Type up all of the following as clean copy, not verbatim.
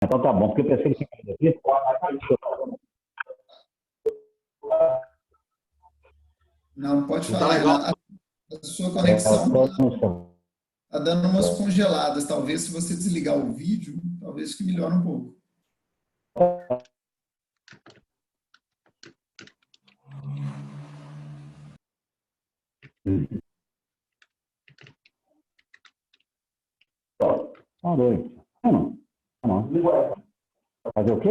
Então tá bom, porque eu pensei que tinha aqui. Não, pode Não tá falar, legal. Renato. A sua Eu conexão tô no seu. está dando umas congeladas. Talvez, se você desligar o vídeo, talvez que melhore um pouco. Parou. Não. Fazer o quê?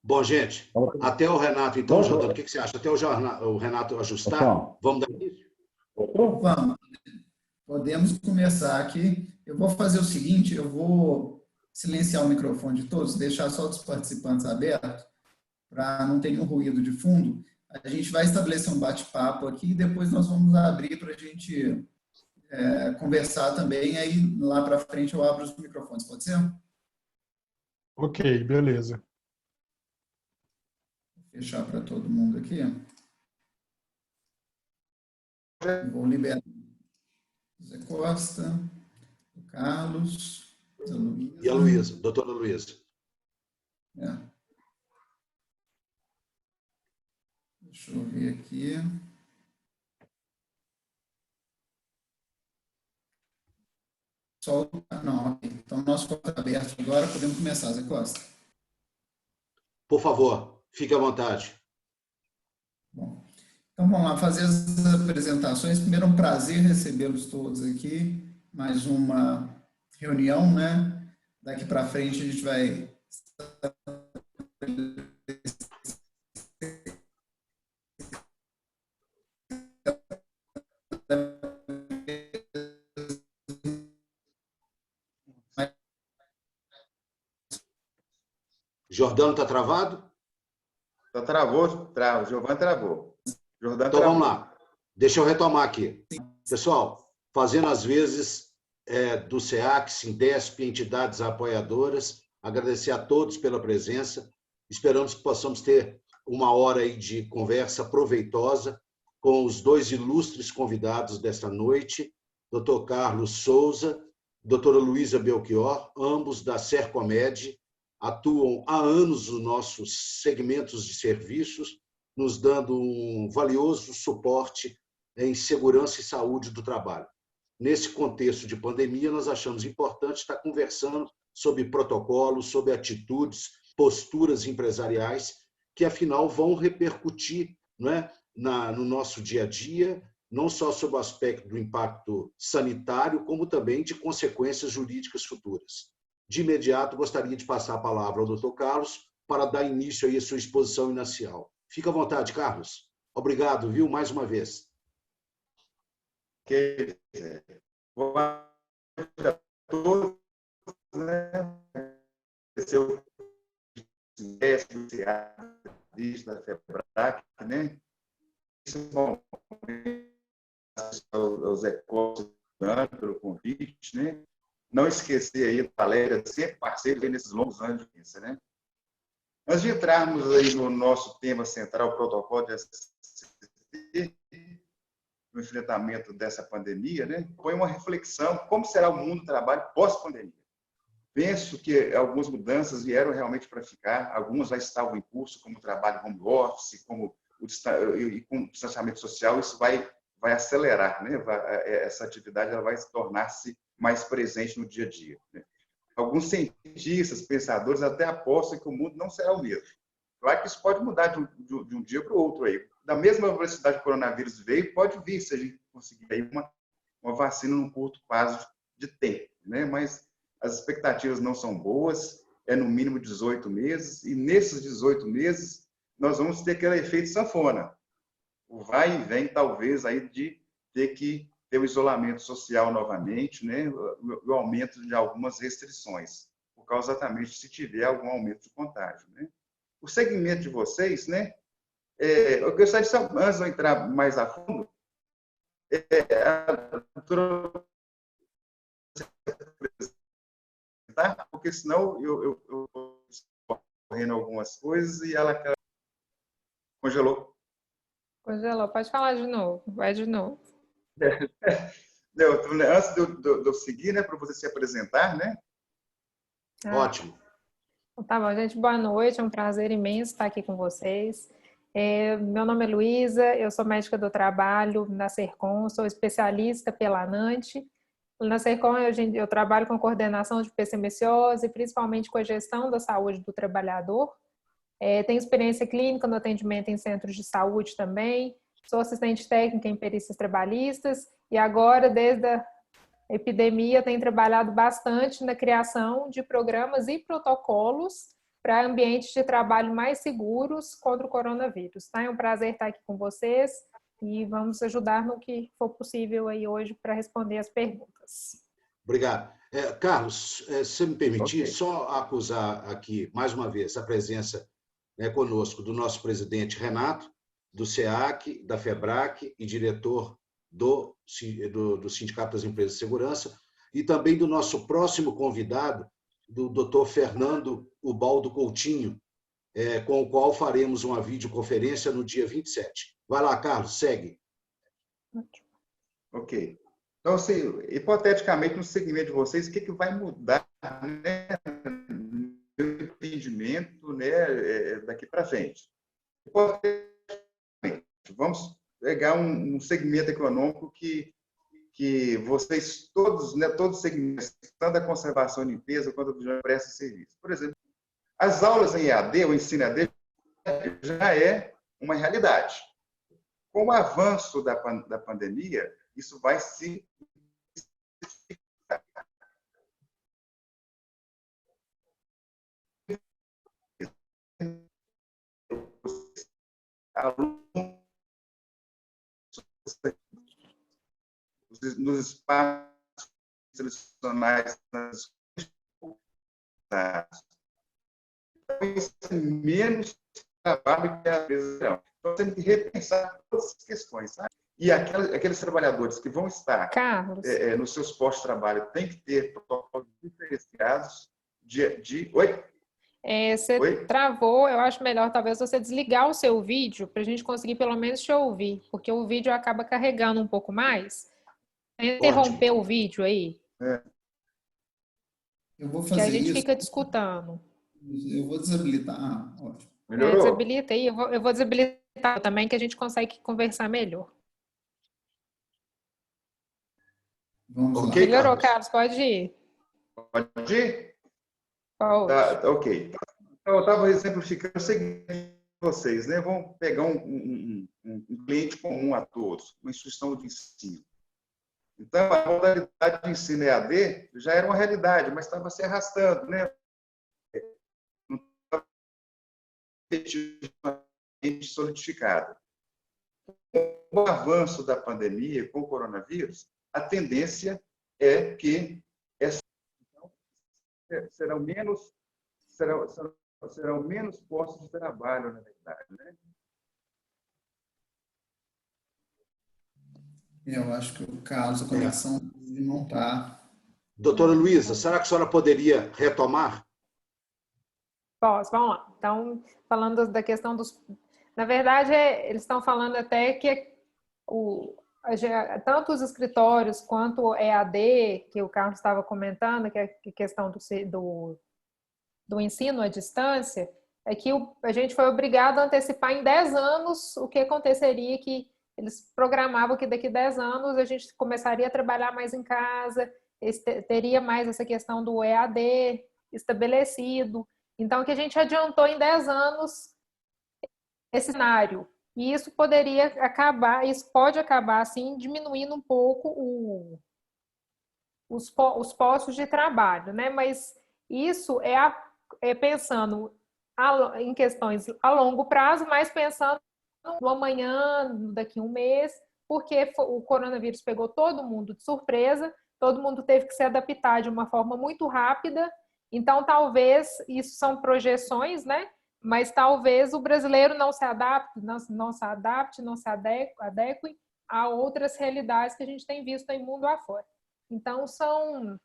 Bom, gente, até o Renato, então, Jordano, o que você acha? Até o Renato ajustar, vamos dar início? Vamos, podemos começar aqui. Eu vou fazer o seguinte, eu vou silenciar o microfone de todos, deixar só dos participantes aberto, para não ter nenhum ruído de fundo. A gente vai estabelecer um bate-papo aqui e depois nós vamos abrir para a gente conversar também. Aí, lá para frente, eu abro os microfones. Pode ser? Ok, beleza. Vou fechar para todo mundo aqui. Vou liberar o Zé Costa, o Carlos, a Luísa. E a Luísa, doutora Luísa. Deixa eu ver aqui. Não, ok. Então, nosso corpo está aberto agora, podemos começar, Zé Costa. Por favor, fique à vontade. Bom, então vamos lá, fazer as apresentações. Primeiro, um prazer recebê-los todos aqui. Mais uma reunião, né? Daqui para frente a gente vai Jordano está travado? Travou, o Giovanni travou. Jordano Então travou. vamos lá. Deixa eu retomar aqui. Pessoal, fazendo as vezes do SEAC, Sindesp, entidades apoiadoras, agradecer a todos pela presença. Esperamos que possamos ter uma hora aí de conversa proveitosa com os dois ilustres convidados desta noite, Dr. Carlos Souza, doutora Luísa Belchior, ambos da Sercomed, atuam há anos nos nossos segmentos de serviços, nos dando um valioso suporte em segurança e saúde do trabalho. Nesse contexto de pandemia, nós achamos importante estar conversando sobre protocolos, sobre atitudes, posturas empresariais, que, afinal, vão repercutir, não é, no nosso dia a dia, não só sobre o aspecto do impacto sanitário, como também de consequências jurídicas futuras. De imediato, gostaria de passar a palavra ao Dr. Carlos para dar início aí à sua exposição inicial. Fica à vontade, Carlos. Obrigado, viu, mais uma vez. Ok. Boa noite a todos, né? Seu da FEBRAC, né? Bom, ao Zé Costa pelo convite, né? Não esquecer aí, Valéria, sempre parceiro aí nesses longos anos de ciência, né? Antes de entrarmos aí no nosso tema central, o protocolo de SCT, no enfrentamento dessa pandemia, né? Foi uma reflexão, como será o mundo do trabalho pós-pandemia? Penso que algumas mudanças vieram realmente para ficar, algumas já estavam em curso, como o trabalho home office, como e com o distanciamento social, isso vai acelerar, né? Essa atividade ela vai tornar-se mais presente no dia a dia, né? Alguns cientistas, pensadores até apostam que o mundo não será o mesmo. Claro que isso pode mudar de um dia para o outro aí. Da mesma velocidade que o coronavírus veio, pode vir se a gente conseguir aí uma vacina num curto prazo de tempo, né? Mas as expectativas não são boas, é no mínimo 18 meses, e nesses 18 meses nós vamos ter aquele efeito sanfona. O vai e vem, talvez, aí de ter que ter o isolamento social novamente, né? O aumento de algumas restrições, por causa exatamente se tiver algum aumento de contágio, né? O segmento de vocês, né? Eu gostaria de saber, antes de eu entrar mais a fundo, a doutora, porque senão eu estou correndo algumas coisas e ela congelou. Congelou. Pode falar de novo. Vai de novo. Antes de eu seguir, né, para você se apresentar, né? Ótimo. Tá bom, gente, boa noite, é um prazer imenso estar aqui com vocês. Meu nome é Luísa, eu sou médica do trabalho na Sercom, sou especialista pela ANANT. Na Sercom eu trabalho com coordenação de PCMCOS, principalmente com a gestão da saúde do trabalhador. Tenho experiência clínica no atendimento em centros de saúde também, sou assistente técnica em perícias trabalhistas e agora, desde a epidemia, tenho trabalhado bastante na criação de programas e protocolos para ambientes de trabalho mais seguros contra o coronavírus. Tá? É um prazer estar aqui com vocês e vamos ajudar no que for possível aí hoje para responder as perguntas. Obrigado. Carlos, se me permitir, Ok. só acusar aqui, mais uma vez, a presença conosco do nosso presidente Renato, do SEAC, da FEBRAC e diretor do Sindicato das Empresas de Segurança, e também do nosso próximo convidado, do Dr. Fernando Ubaldo Coutinho, com o qual faremos uma videoconferência no dia 27. Vai lá, Carlos, segue. Ok. Então, assim, hipoteticamente, no segmento de vocês, o que vai mudar, né, no entendimento, né, daqui para frente? Hipoteticamente, vamos pegar um segmento econômico que vocês todos, né, todos os segmentos, tanto a conservação e limpeza quanto a vigilância, prestam serviço. Por exemplo, as aulas em EAD, o ensino EAD, já é uma realidade. Com o avanço da pandemia, isso vai se nos espaços tradicionais, nas escolas, isso é menos trabalho que às vezes não. Então, temos que repensar todas essas questões, sabe? E aqueles trabalhadores que vão estar Carlos, nos seus postos de trabalho têm que ter protocolos diferenciados de... Oi? você Oi? travou, eu acho melhor talvez você desligar o seu vídeo para a gente conseguir pelo menos te ouvir, porque o vídeo acaba carregando um pouco mais. Interromper o vídeo aí, Eu vou que a fazer gente isso. fica te escutando. Eu vou desabilitar. Ah, ótimo. Melhorou? Desabilita aí, eu vou desabilitar também, que a gente consegue conversar melhor. Vamos lá. Ok, Melhorou, Carlos? Carlos, pode ir. Pode ir? Pode. Tá, ok. Então, eu estava exemplificando o seguinte vocês, né? Vamos pegar um cliente comum a todos, uma instituição de ensino. Então, a modalidade de ensino EAD já era uma realidade, mas estava se arrastando, né? Não estava efetivamente solidificada. Com o avanço da pandemia, com o coronavírus, a tendência é que serão menos postos de trabalho, na verdade, né? Eu acho que o Carlos, a conexão não está. Doutora Luísa, será que a senhora poderia retomar? Posso, vamos lá. Então, falando da questão dos... Na verdade, eles estão falando até que tanto os escritórios quanto o EAD, que o Carlos estava comentando, que é a questão do ensino à distância, é que a gente foi obrigado a antecipar em 10 anos o que aconteceria, que eles programavam que daqui a 10 anos a gente começaria a trabalhar mais em casa, teria mais essa questão do EAD estabelecido. Então, que a gente adiantou em 10 anos esse cenário. E isso poderia acabar, isso pode acabar, assim, diminuindo um pouco os postos de trabalho, né? Mas isso é pensando em questões a longo prazo, mas pensando no amanhã, daqui a um mês, porque o coronavírus pegou todo mundo de surpresa, todo mundo teve que se adaptar de uma forma muito rápida. Então, talvez, isso são projeções, né? Mas talvez o brasileiro não se adapte, não se adeque a outras realidades que a gente tem visto em mundo afora. Então, são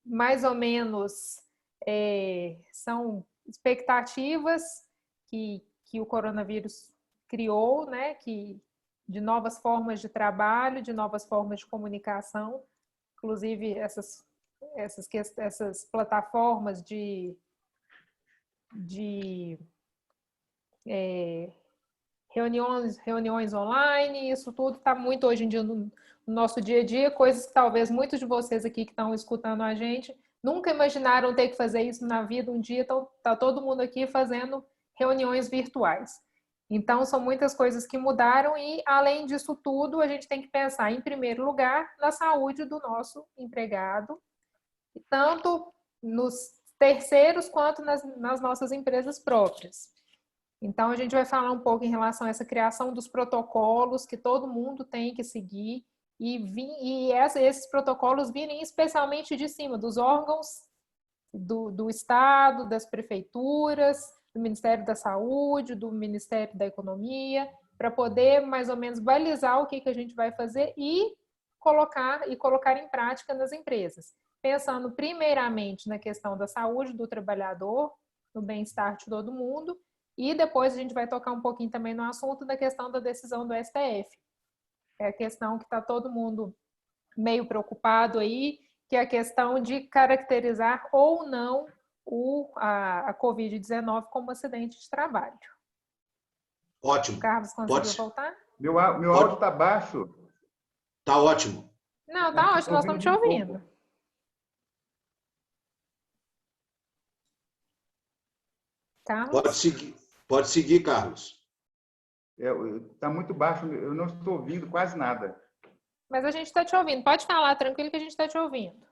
mais ou menos são expectativas que o coronavírus criou, né? De novas formas de trabalho, de novas formas de comunicação, inclusive essas plataformas de de reuniões online, isso tudo está muito hoje em dia no nosso dia a dia, coisas que talvez muitos de vocês aqui que estão escutando a gente nunca imaginaram ter que fazer isso na vida. Um dia está todo mundo aqui fazendo reuniões virtuais. Então, são muitas coisas que mudaram e, além disso tudo, a gente tem que pensar, em primeiro lugar, na saúde do nosso empregado, tanto nos terceiros quanto nas nossas empresas próprias. Então, a gente vai falar um pouco em relação a essa criação dos protocolos que todo mundo tem que seguir e esses protocolos virem especialmente de cima, dos órgãos do Estado, das prefeituras, do Ministério da Saúde, do Ministério da Economia, para poder mais ou menos balizar o que a gente vai fazer e colocar em prática nas empresas. Pensando primeiramente na questão da saúde do trabalhador, no bem-estar de todo mundo, e depois a gente vai tocar um pouquinho também no assunto da questão da decisão do STF. É a questão que está todo mundo meio preocupado aí, que é a questão de caracterizar ou não a Covid-19 como acidente de trabalho. Ótimo. O Carlos conseguiu voltar? Meu áudio está baixo. Está ótimo. Não, está ótimo, nós estamos te ouvindo. Carlos? Pode seguir, Carlos. Está muito baixo, eu não estou ouvindo quase nada. Mas a gente está te ouvindo. Pode falar tranquilo que a gente está te ouvindo.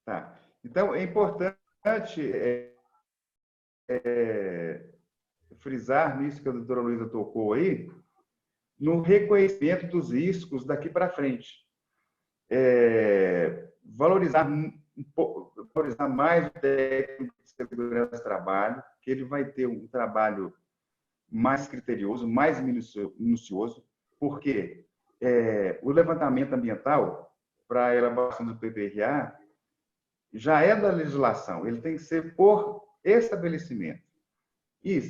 Tá. Então, é importante frisar nisso que a doutora Luísa tocou aí, no reconhecimento dos riscos daqui para frente. Valorizar mais o técnico de segurança do trabalho, que ele vai ter um trabalho mais criterioso, mais minucioso, porque o levantamento ambiental para a elaboração do PPRA já é da legislação, ele tem que ser por estabelecimento. E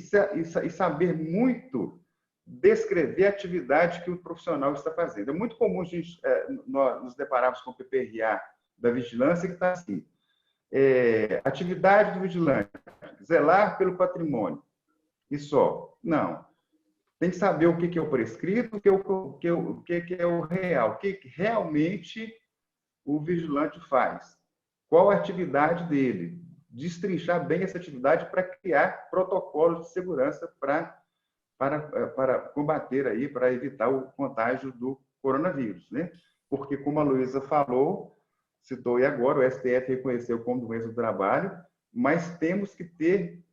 saber muito descrever a atividade que o profissional está fazendo. É muito comum nós nos depararmos com o PPRA da vigilância que está assim, atividade do vigilante, zelar pelo patrimônio, e só. Não. Tem que saber o que é o prescrito, o que é o real, o que realmente o vigilante faz. Qual a atividade dele? Destrinchar bem essa atividade para criar protocolos de segurança para combater aí, para evitar o contágio do coronavírus, né? Porque, como a Luísa falou, citou aí agora, o STF reconheceu como doença do trabalho, mas temos que ter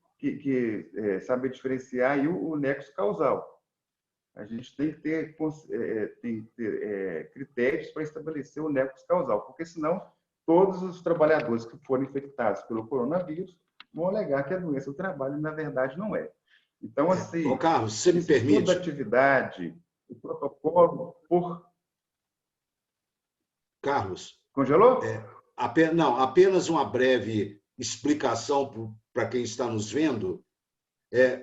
saber diferenciar aí o nexo causal. A gente tem que ter critérios para estabelecer o nexo causal, porque senão todos os trabalhadores que forem infectados pelo coronavírus vão alegar que a doença do trabalho, na verdade, não é. Então, assim, Ô, Carlos, você me permite? Toda atividade, o protocolo por... Carlos. Congelou? Apenas uma breve explicação para quem está nos vendo,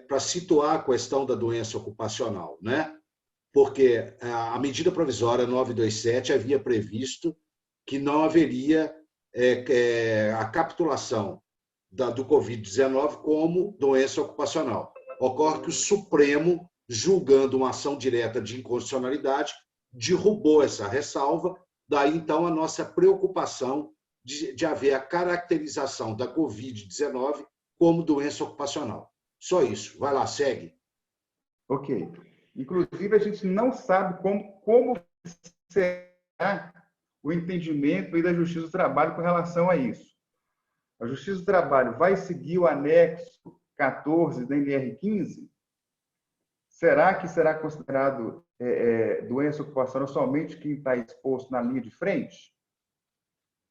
para situar a questão da doença ocupacional, né? Porque a medida provisória 927 havia previsto que não haveria a capitulação do Covid-19 como doença ocupacional. Ocorre que o Supremo, julgando uma ação direta de inconstitucionalidade, derrubou essa ressalva, daí então a nossa preocupação de haver a caracterização da Covid-19 como doença ocupacional. Só isso. Vai lá, segue. Ok. Inclusive, a gente não sabe como será o entendimento da Justiça do Trabalho com relação a isso. A Justiça do Trabalho vai seguir o anexo 14 da NR15? Será que será considerado doença ocupacional somente quem está exposto na linha de frente?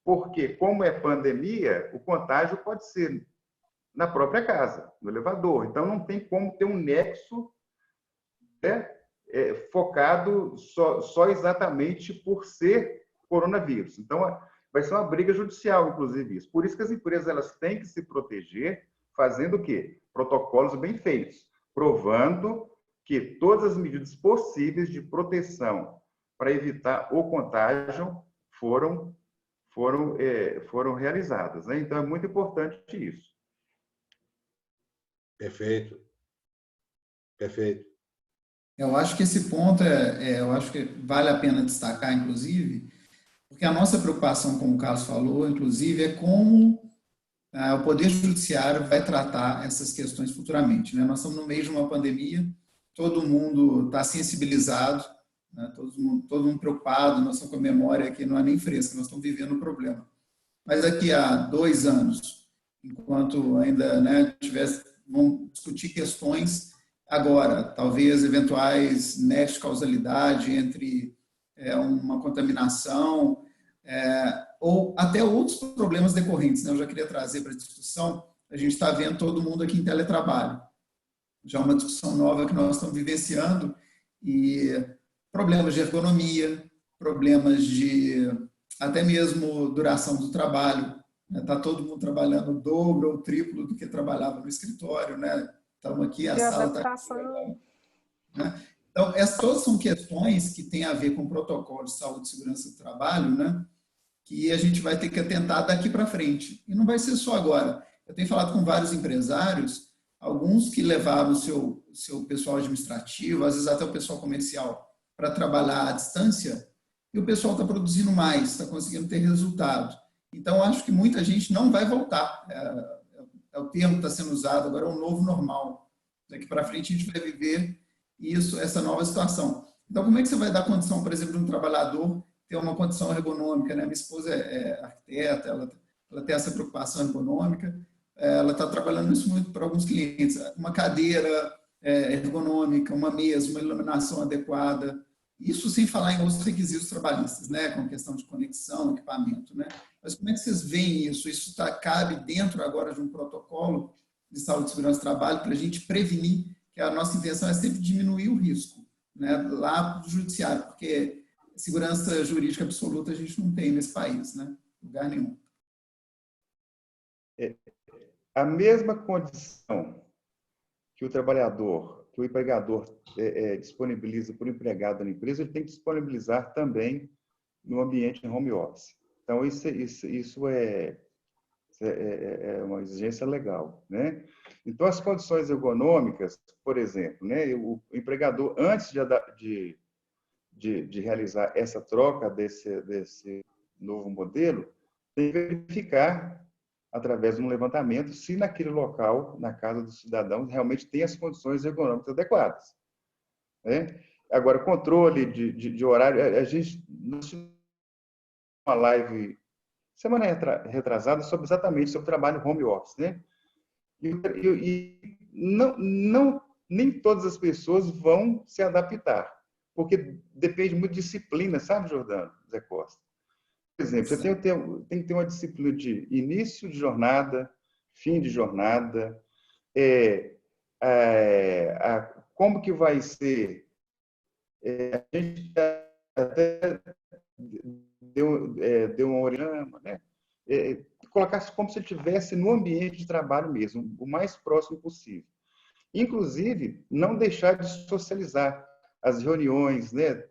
Porque, como é pandemia, o contágio pode ser na própria casa, no elevador. Então, não tem como ter um nexo focado só exatamente por ser coronavírus. Então, vai ser uma briga judicial, inclusive, isso. Por isso que as empresas elas têm que se proteger, fazendo o quê? Protocolos bem feitos, provando que todas as medidas possíveis de proteção para evitar o contágio foram realizadas, né? Então, é muito importante isso. Perfeito. Perfeito. Eu acho que esse ponto eu acho que vale a pena destacar, inclusive, porque a nossa preocupação, como o Carlos falou, inclusive, é como o Poder Judiciário vai tratar essas questões futuramente, né? Nós estamos no meio de uma pandemia, todo mundo está sensibilizado, né? Todo mundo preocupado, nós estamos com a memória que não é nem fresca, nós estamos vivendo o problema. Mas daqui a 2 anos, enquanto ainda, né, vamos discutir questões agora, talvez eventuais nexos de causalidade entre uma contaminação, ou até outros problemas decorrentes, né? Eu já queria trazer para a discussão, a gente está vendo todo mundo aqui em teletrabalho, já uma discussão nova que nós estamos vivenciando, e problemas de ergonomia, problemas de até mesmo duração do trabalho, está todo mundo trabalhando o dobro ou o triplo do que trabalhava no escritório, né? Estamos aqui, a De sala está... adaptação. Né? Então, essas todas são questões que têm a ver com o protocolo de saúde e segurança do trabalho, né? Que a gente vai ter que atentar daqui para frente. E não vai ser só agora. Eu tenho falado com vários empresários, alguns que levaram o seu pessoal administrativo, às vezes até o pessoal comercial, para trabalhar à distância, e o pessoal está produzindo mais, está conseguindo ter resultado. Então, acho que muita gente não vai voltar. O termo que está sendo usado agora, é um novo normal. Daqui para frente, a gente vai viver essa nova situação. Então, como é que você vai dar condição, por exemplo, de um trabalhador ter uma condição ergonômica, né? Minha esposa é arquiteta, ela tem essa preocupação ergonômica, ela está trabalhando isso muito para alguns clientes. Uma cadeira ergonômica, uma mesa, uma iluminação adequada, isso sem falar em outros requisitos trabalhistas, né? Com questão de conexão, equipamento, né? Mas como é que vocês veem isso? Isso cabe dentro agora de um protocolo de saúde e segurança do trabalho para a gente prevenir, que a nossa intenção é sempre diminuir o risco, né? Lá do judiciário, porque segurança jurídica absoluta a gente não tem nesse país, né? Lugar nenhum. A mesma condição que o trabalhador, que o empregador disponibiliza para o empregado na empresa, ele tem que disponibilizar também no ambiente em home office. Então, isso é uma exigência legal, né? Então, as condições ergonômicas, por exemplo, né? O empregador, antes de realizar essa troca desse novo modelo, tem que verificar, através de um levantamento, se naquele local, na casa do cidadão, realmente tem as condições ergonômicas adequadas, né? Agora, controle de horário, nós tivemos uma live semana retrasada exatamente sobre o trabalho home office, né? E nem todas as pessoas vão se adaptar, porque depende muito de disciplina, sabe, Jordano, Zé Costa? Por exemplo, você tem que ter uma disciplina de início de jornada, fim de jornada, como que vai ser. A gente até deu uma orientação, né? Colocar como se ele estivesse no ambiente de trabalho mesmo, o mais próximo possível. Inclusive, não deixar de socializar. As reuniões, né,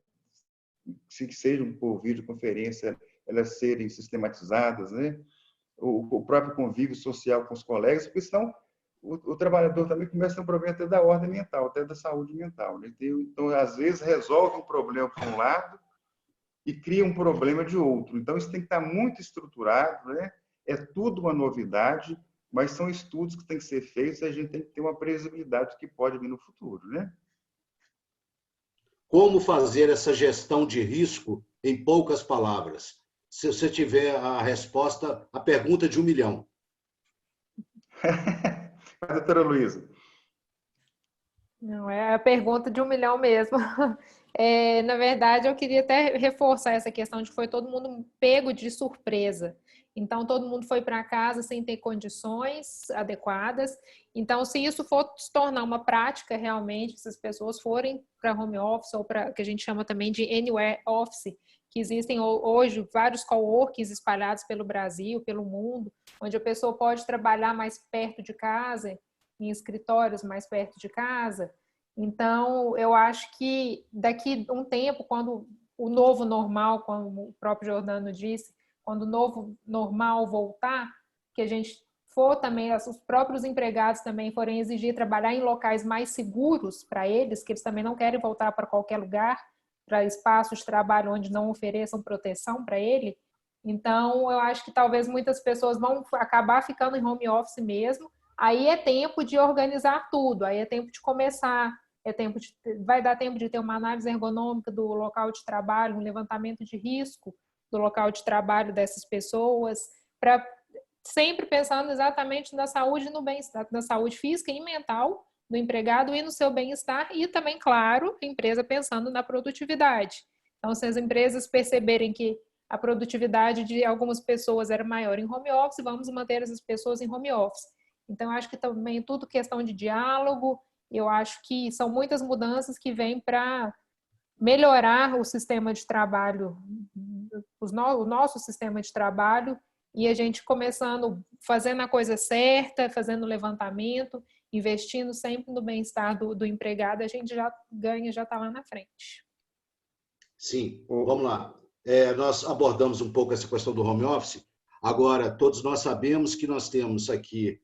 se sejam por videoconferência, elas serem sistematizadas, né? O próprio convívio social com os colegas, porque senão o trabalhador também começa a ter um problema até da ordem mental, até da saúde mental, né? Então, às vezes, resolve um problema por um lado e cria um problema de outro. Então, isso tem que estar muito estruturado, né? É tudo uma novidade, mas são estudos que têm que ser feitos e a gente tem que ter uma previsibilidade do que pode vir no futuro, né? Como fazer essa gestão de risco em poucas palavras? Se você tiver a resposta, a pergunta de 1 milhão. Doutora Luísa. Não, é a pergunta de 1 milhão mesmo. Na verdade, eu queria até reforçar essa questão de que foi todo mundo pego de surpresa. Então, todo mundo foi para casa sem ter condições adequadas. Então, se isso for se tornar uma prática realmente, se as pessoas forem para home office ou para o que a gente chama também de anywhere office, que existem hoje vários coworkings espalhados pelo Brasil, pelo mundo, onde a pessoa pode trabalhar mais perto de casa, em escritórios mais perto de casa. Então, eu acho que daqui a um tempo, quando o novo normal, como o próprio Jordano disse, quando o novo normal voltar, que a gente for também, os próprios empregados também forem exigir trabalhar em locais mais seguros para eles, que eles também não querem voltar para qualquer lugar, para espaços de trabalho onde não ofereçam proteção para ele. Então, eu acho que talvez muitas pessoas vão acabar ficando em home office mesmo. Aí é tempo de organizar tudo, aí é tempo de começar, vai dar tempo de ter uma análise ergonômica do local de trabalho, um levantamento de risco do local de trabalho dessas pessoas, para sempre pensando exatamente na saúde e no bem-estar, na saúde física e mental do empregado e no seu bem-estar, e também, claro, a empresa pensando na produtividade. Então, se as empresas perceberem que a produtividade de algumas pessoas era maior em home office, vamos manter essas pessoas em home office. Então, acho que também tudo questão de diálogo, eu acho que são muitas mudanças que vêm para melhorar o sistema de trabalho, o nosso sistema de trabalho, e a gente começando, fazendo a coisa certa, fazendo o levantamento, investindo sempre no bem-estar do empregado, a gente já ganha, já está lá na frente. Sim, vamos lá. Nós abordamos um pouco essa questão do home office. Agora, todos nós sabemos que nós temos aqui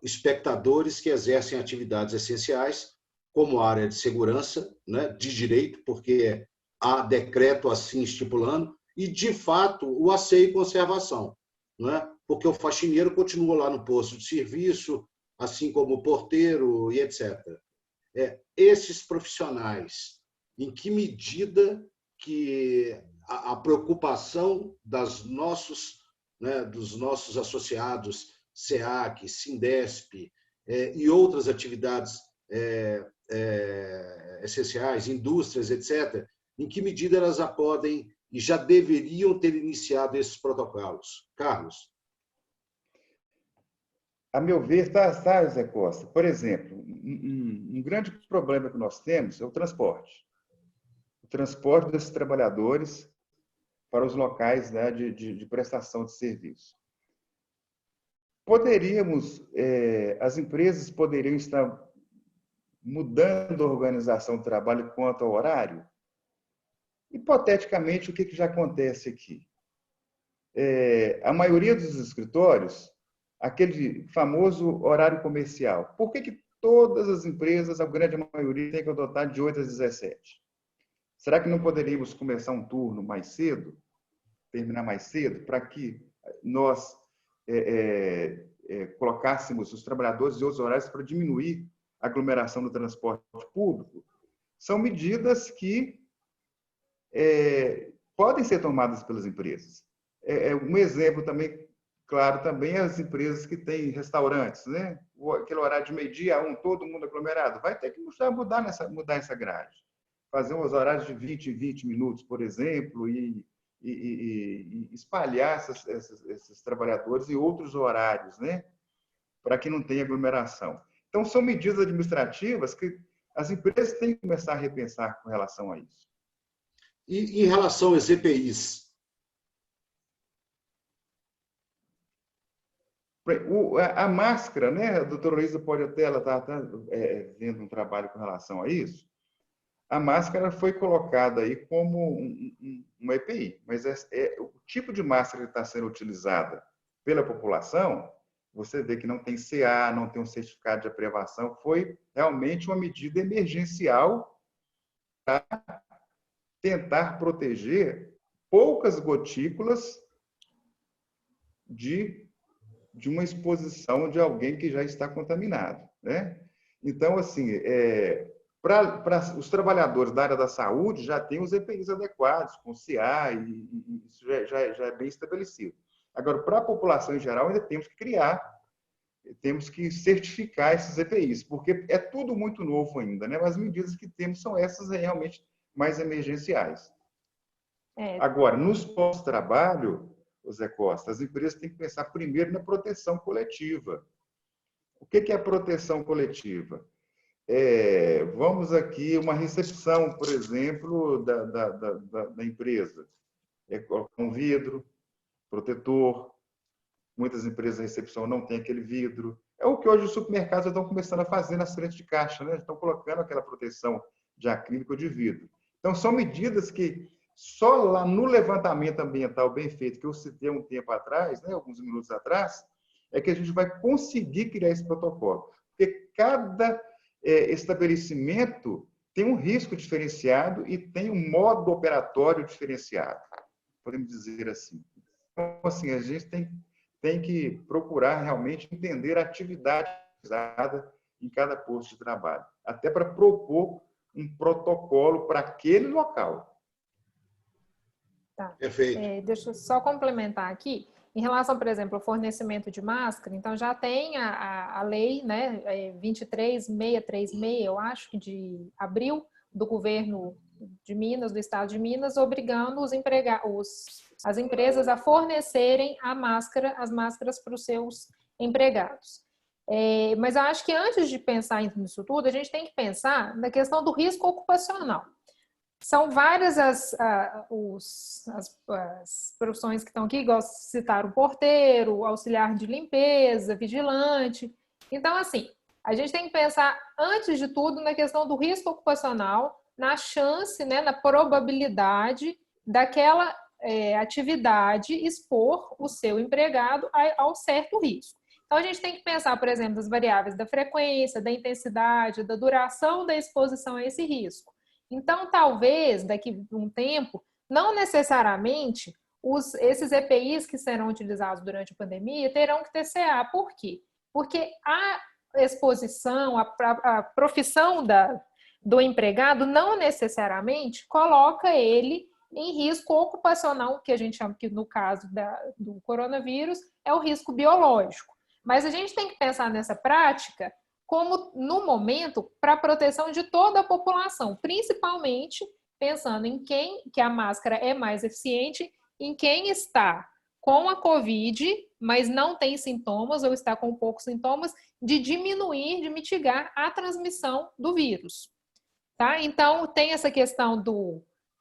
espectadores que exercem atividades essenciais, como a área de segurança, né, de direito, porque há decreto assim estipulando, e, de fato, o asseio e conservação, né? Porque o faxineiro continua lá no posto de serviço, assim como o porteiro e etc. Esses profissionais, em que medida que a preocupação dos nossos associados, SEAC, Sindesp e outras atividades essenciais, indústrias, etc., em que medida elas podem e já deveriam ter iniciado esses protocolos? Carlos? A meu ver, tá, Zé Costa. Por exemplo, um grande problema que nós temos é o transporte. O transporte desses trabalhadores para os locais, né, de prestação de serviço. As empresas poderiam estar mudando a organização do trabalho quanto ao horário? Hipoteticamente, o que já acontece aqui? A maioria dos escritórios, aquele famoso horário comercial, por que todas as empresas, a grande maioria, tem que adotar de 8 às 17? Será que não poderíamos começar um turno mais cedo, terminar mais cedo, para que nós colocássemos os trabalhadores em outros horários para diminuir a aglomeração do transporte público? São medidas que podem ser tomadas pelas empresas. Um exemplo também, claro, também as empresas que têm restaurantes, né? Aquele horário de meio-dia a 1, todo mundo aglomerado, vai ter que mudar essa grade. Fazer uns horários de 20 em 20 minutos, por exemplo, e espalhar esses trabalhadores em outros horários, né? Para que não tenha aglomeração. Então, são medidas administrativas que as empresas têm que começar a repensar com relação a isso. E em relação às EPIs? A máscara, né? A doutora Luísa pode até, ela está vendo um trabalho com relação a isso. A máscara foi colocada aí como uma EPI, mas o tipo de máscara que está sendo utilizada pela população, você vê que não tem CA, não tem um certificado de aprovação, foi realmente uma medida emergencial para tentar proteger poucas gotículas de uma exposição de alguém que já está contaminado, né? Então, assim, para os trabalhadores da área da saúde, já tem os EPIs adequados, com CA, e isso já é bem estabelecido. Agora, para a população em geral, ainda temos que certificar esses EPIs, porque é tudo muito novo ainda, né? Mas as medidas que temos são essas realmente mais emergenciais. Agora, nos pós-trabalho, Zé Costa, as empresas têm que pensar primeiro na proteção coletiva. O que é a proteção coletiva? Vamos aqui, uma recepção, por exemplo, da empresa. Colocar um vidro protetor. Muitas empresas de recepção não têm aquele vidro. É o que hoje os supermercados estão começando a fazer nas frentes de caixa, né? Estão colocando aquela proteção de acrílico ou de vidro. Então, são medidas que só lá no levantamento ambiental bem feito, que eu citei um tempo atrás, né, alguns minutos atrás, é que a gente vai conseguir criar esse protocolo. Porque cada estabelecimento tem um risco diferenciado e tem um modo operatório diferenciado, podemos dizer assim. Então, assim, a gente tem que procurar realmente entender a atividade realizada em cada posto de trabalho, até para propor um protocolo para aquele local. Tá. Perfeito. Deixa eu só complementar aqui. Em relação, por exemplo, ao fornecimento de máscara, então já tem a lei, né, 23636, eu acho que de abril, do governo de Minas, do estado de Minas, obrigando as empresas a fornecerem as máscaras para os seus empregados. Mas eu acho que antes de pensar nisso tudo, a gente tem que pensar na questão do risco ocupacional. São várias as profissões que estão aqui, igual citaram porteiro, auxiliar de limpeza, vigilante. Então, assim, a gente tem que pensar, antes de tudo, na questão do risco ocupacional, na chance, né, na probabilidade daquela atividade expor o seu empregado ao certo risco. Então, a gente tem que pensar, por exemplo, das variáveis da frequência, da intensidade, da duração da exposição a esse risco. Então, talvez, daqui a um tempo, não necessariamente esses EPIs que serão utilizados durante a pandemia terão que ter CA. Por quê? Porque a exposição, a profissão do empregado não necessariamente coloca ele em risco ocupacional, que a gente chama que no caso do coronavírus é o risco biológico. Mas a gente tem que pensar nessa prática como, no momento, para a proteção de toda a população, principalmente pensando em quem que a máscara é mais eficiente, em quem está com a Covid, mas não tem sintomas ou está com poucos sintomas, de diminuir, de mitigar a transmissão do vírus. Tá? Então, tem essa questão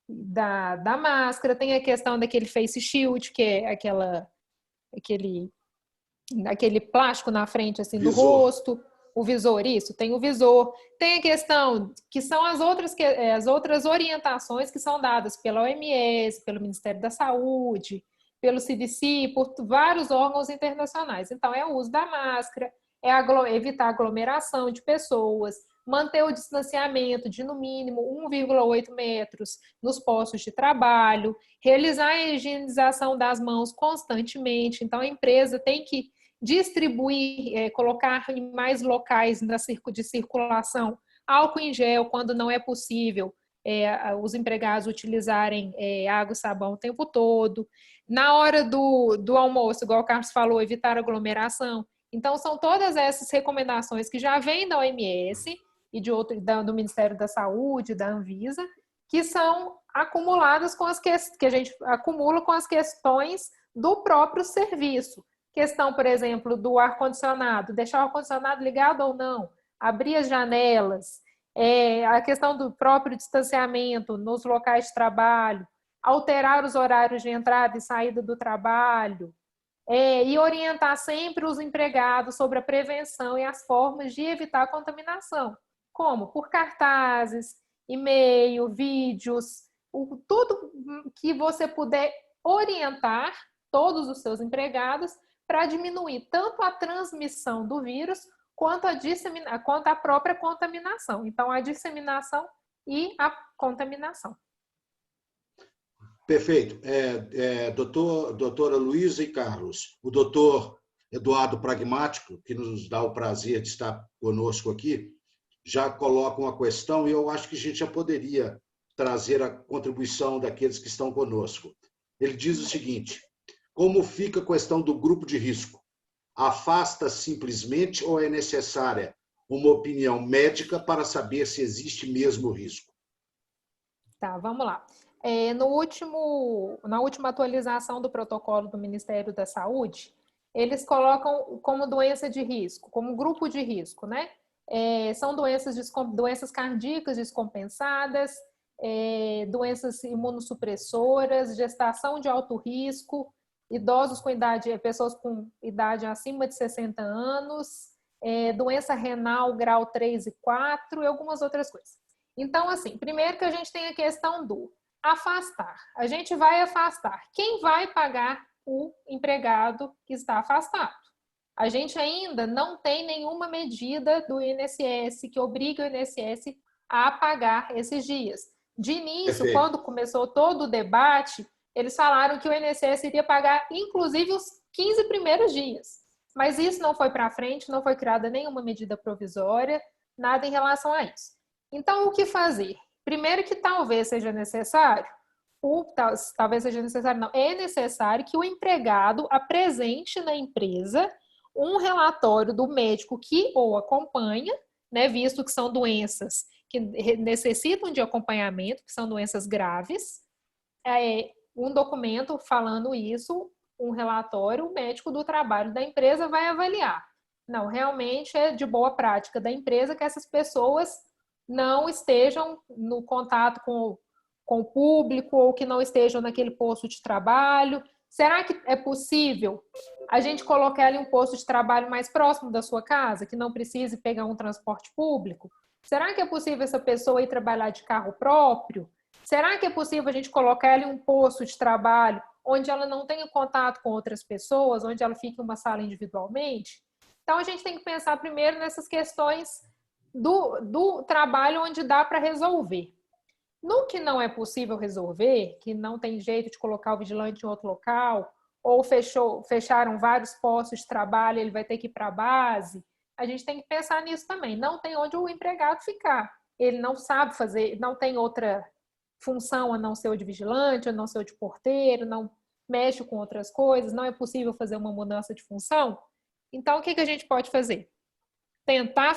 da máscara, tem a questão daquele face shield, que é aquele plástico na frente assim, do rosto. O visor, isso, tem o visor. Tem a questão que são as outras orientações que são dadas pela OMS, pelo Ministério da Saúde, pelo CDC, por vários órgãos internacionais. Então, é o uso da máscara, evitar aglomeração de pessoas, manter o distanciamento de, no mínimo, 1,8 metros nos postos de trabalho, realizar a higienização das mãos constantemente. Então, a empresa tem que distribuir, colocar em mais locais de circulação álcool em gel, quando não é possível os empregados utilizarem água e sabão o tempo todo. Na hora do almoço, igual o Carlos falou, evitar aglomeração. Então, são todas essas recomendações que já vêm da OMS e do Ministério da Saúde, da Anvisa, que são acumuladas que a gente acumula com as questões do próprio serviço. Questão, por exemplo, do ar-condicionado, deixar o ar-condicionado ligado ou não, abrir as janelas, a questão do próprio distanciamento nos locais de trabalho, alterar os horários de entrada e saída do trabalho, e orientar sempre os empregados sobre a prevenção e as formas de evitar a contaminação. Como? Por cartazes, e-mail, vídeos, tudo que você puder orientar todos os seus empregados para diminuir tanto a transmissão do vírus quanto a própria contaminação. Então, a disseminação e a contaminação. Perfeito. Doutora Luísa e Carlos, o doutor Eduardo Pragmático, que nos dá o prazer de estar conosco aqui, já coloca uma questão e eu acho que a gente já poderia trazer a contribuição daqueles que estão conosco. Ele diz o seguinte: como fica a questão do grupo de risco? Afasta simplesmente ou é necessária uma opinião médica para saber se existe mesmo risco? Tá, vamos lá. Na última atualização do protocolo do Ministério da Saúde, eles colocam como doença de risco, como grupo de risco, né? São doenças cardíacas descompensadas, doenças imunossupressoras, gestação de alto risco, idosos com idade, pessoas com idade acima de 60 anos, doença renal grau 3 e 4 e algumas outras coisas. Então, assim, primeiro que a gente tem a questão do afastar. A gente vai afastar. Quem vai pagar o empregado que está afastado? A gente ainda não tem nenhuma medida do INSS que obrigue o INSS a pagar esses dias. De início, Perfeito. quando começou todo o debate, eles falaram que o INSS iria pagar, inclusive, os 15 primeiros dias. Mas isso não foi para frente, não foi criada nenhuma medida provisória, nada em relação a isso. Então, o que fazer? Primeiro que talvez seja necessário, talvez seja necessário, não, é necessário que o empregado apresente na empresa um relatório do médico que o acompanha, né, visto que são doenças que necessitam de acompanhamento, que são doenças graves, um documento falando isso, um relatório, o médico do trabalho da empresa vai avaliar. Não, realmente é de boa prática da empresa que essas pessoas não estejam no contato com o público ou que não estejam naquele posto de trabalho. Será que é possível a gente colocar ali um posto de trabalho mais próximo da sua casa, que não precise pegar um transporte público? Será que é possível essa pessoa ir trabalhar de carro próprio? Será que é possível a gente colocar ali um posto de trabalho onde ela não tenha contato com outras pessoas, onde ela fique em uma sala individualmente? Então, a gente tem que pensar primeiro nessas questões do trabalho onde dá para resolver. No que não é possível resolver, que não tem jeito de colocar o vigilante em outro local, ou fecharam vários postos de trabalho, ele vai ter que ir para a base, a gente tem que pensar nisso também. Não tem onde o empregado ficar. Ele não sabe fazer, não tem outra função a não ser o de vigilante, a não ser o de porteiro, não mexe com outras coisas, não é possível fazer uma mudança de função. Então, o que a gente pode fazer? Tentar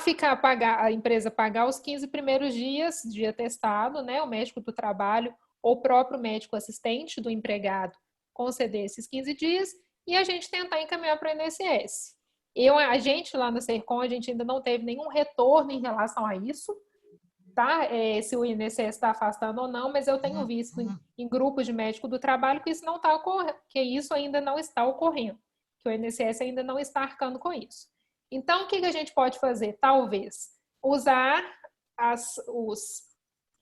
a empresa pagar os 15 primeiros dias de atestado, né? O médico do trabalho ou o próprio médico assistente do empregado conceder esses 15 dias e a gente tentar encaminhar para o INSS. A gente lá na Sercom, a gente ainda não teve nenhum retorno em relação a isso, tá? Se o INSS está afastando ou não, mas eu tenho visto em grupos de médico do trabalho que isso ainda não está ocorrendo, que o INSS ainda não está arcando com isso. Então, o que a gente pode fazer? Talvez usar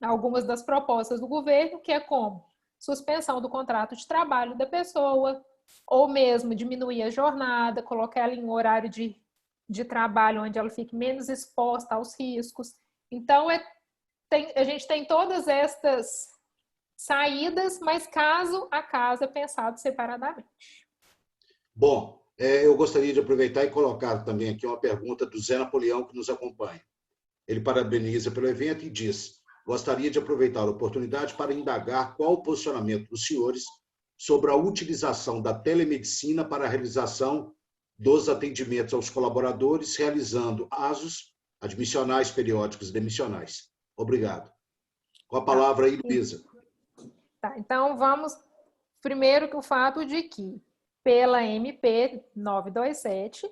algumas das propostas do governo, que é como suspensão do contrato de trabalho da pessoa, ou mesmo diminuir a jornada, colocar ela em um horário de trabalho onde ela fique menos exposta aos riscos. Então, a gente tem todas estas saídas, mas caso a caso é pensado separadamente. Bom, eu gostaria de aproveitar e colocar também aqui uma pergunta do Zé Napoleão, que nos acompanha. Ele parabeniza pelo evento e diz: gostaria de aproveitar a oportunidade para indagar qual o posicionamento dos senhores sobre a utilização da telemedicina para a realização dos atendimentos aos colaboradores, realizando ASOS, admissionais, periódicos e demissionais. Obrigado. Com a palavra aí, Luísa. Tá, então vamos primeiro com o fato de que, pela MP 927,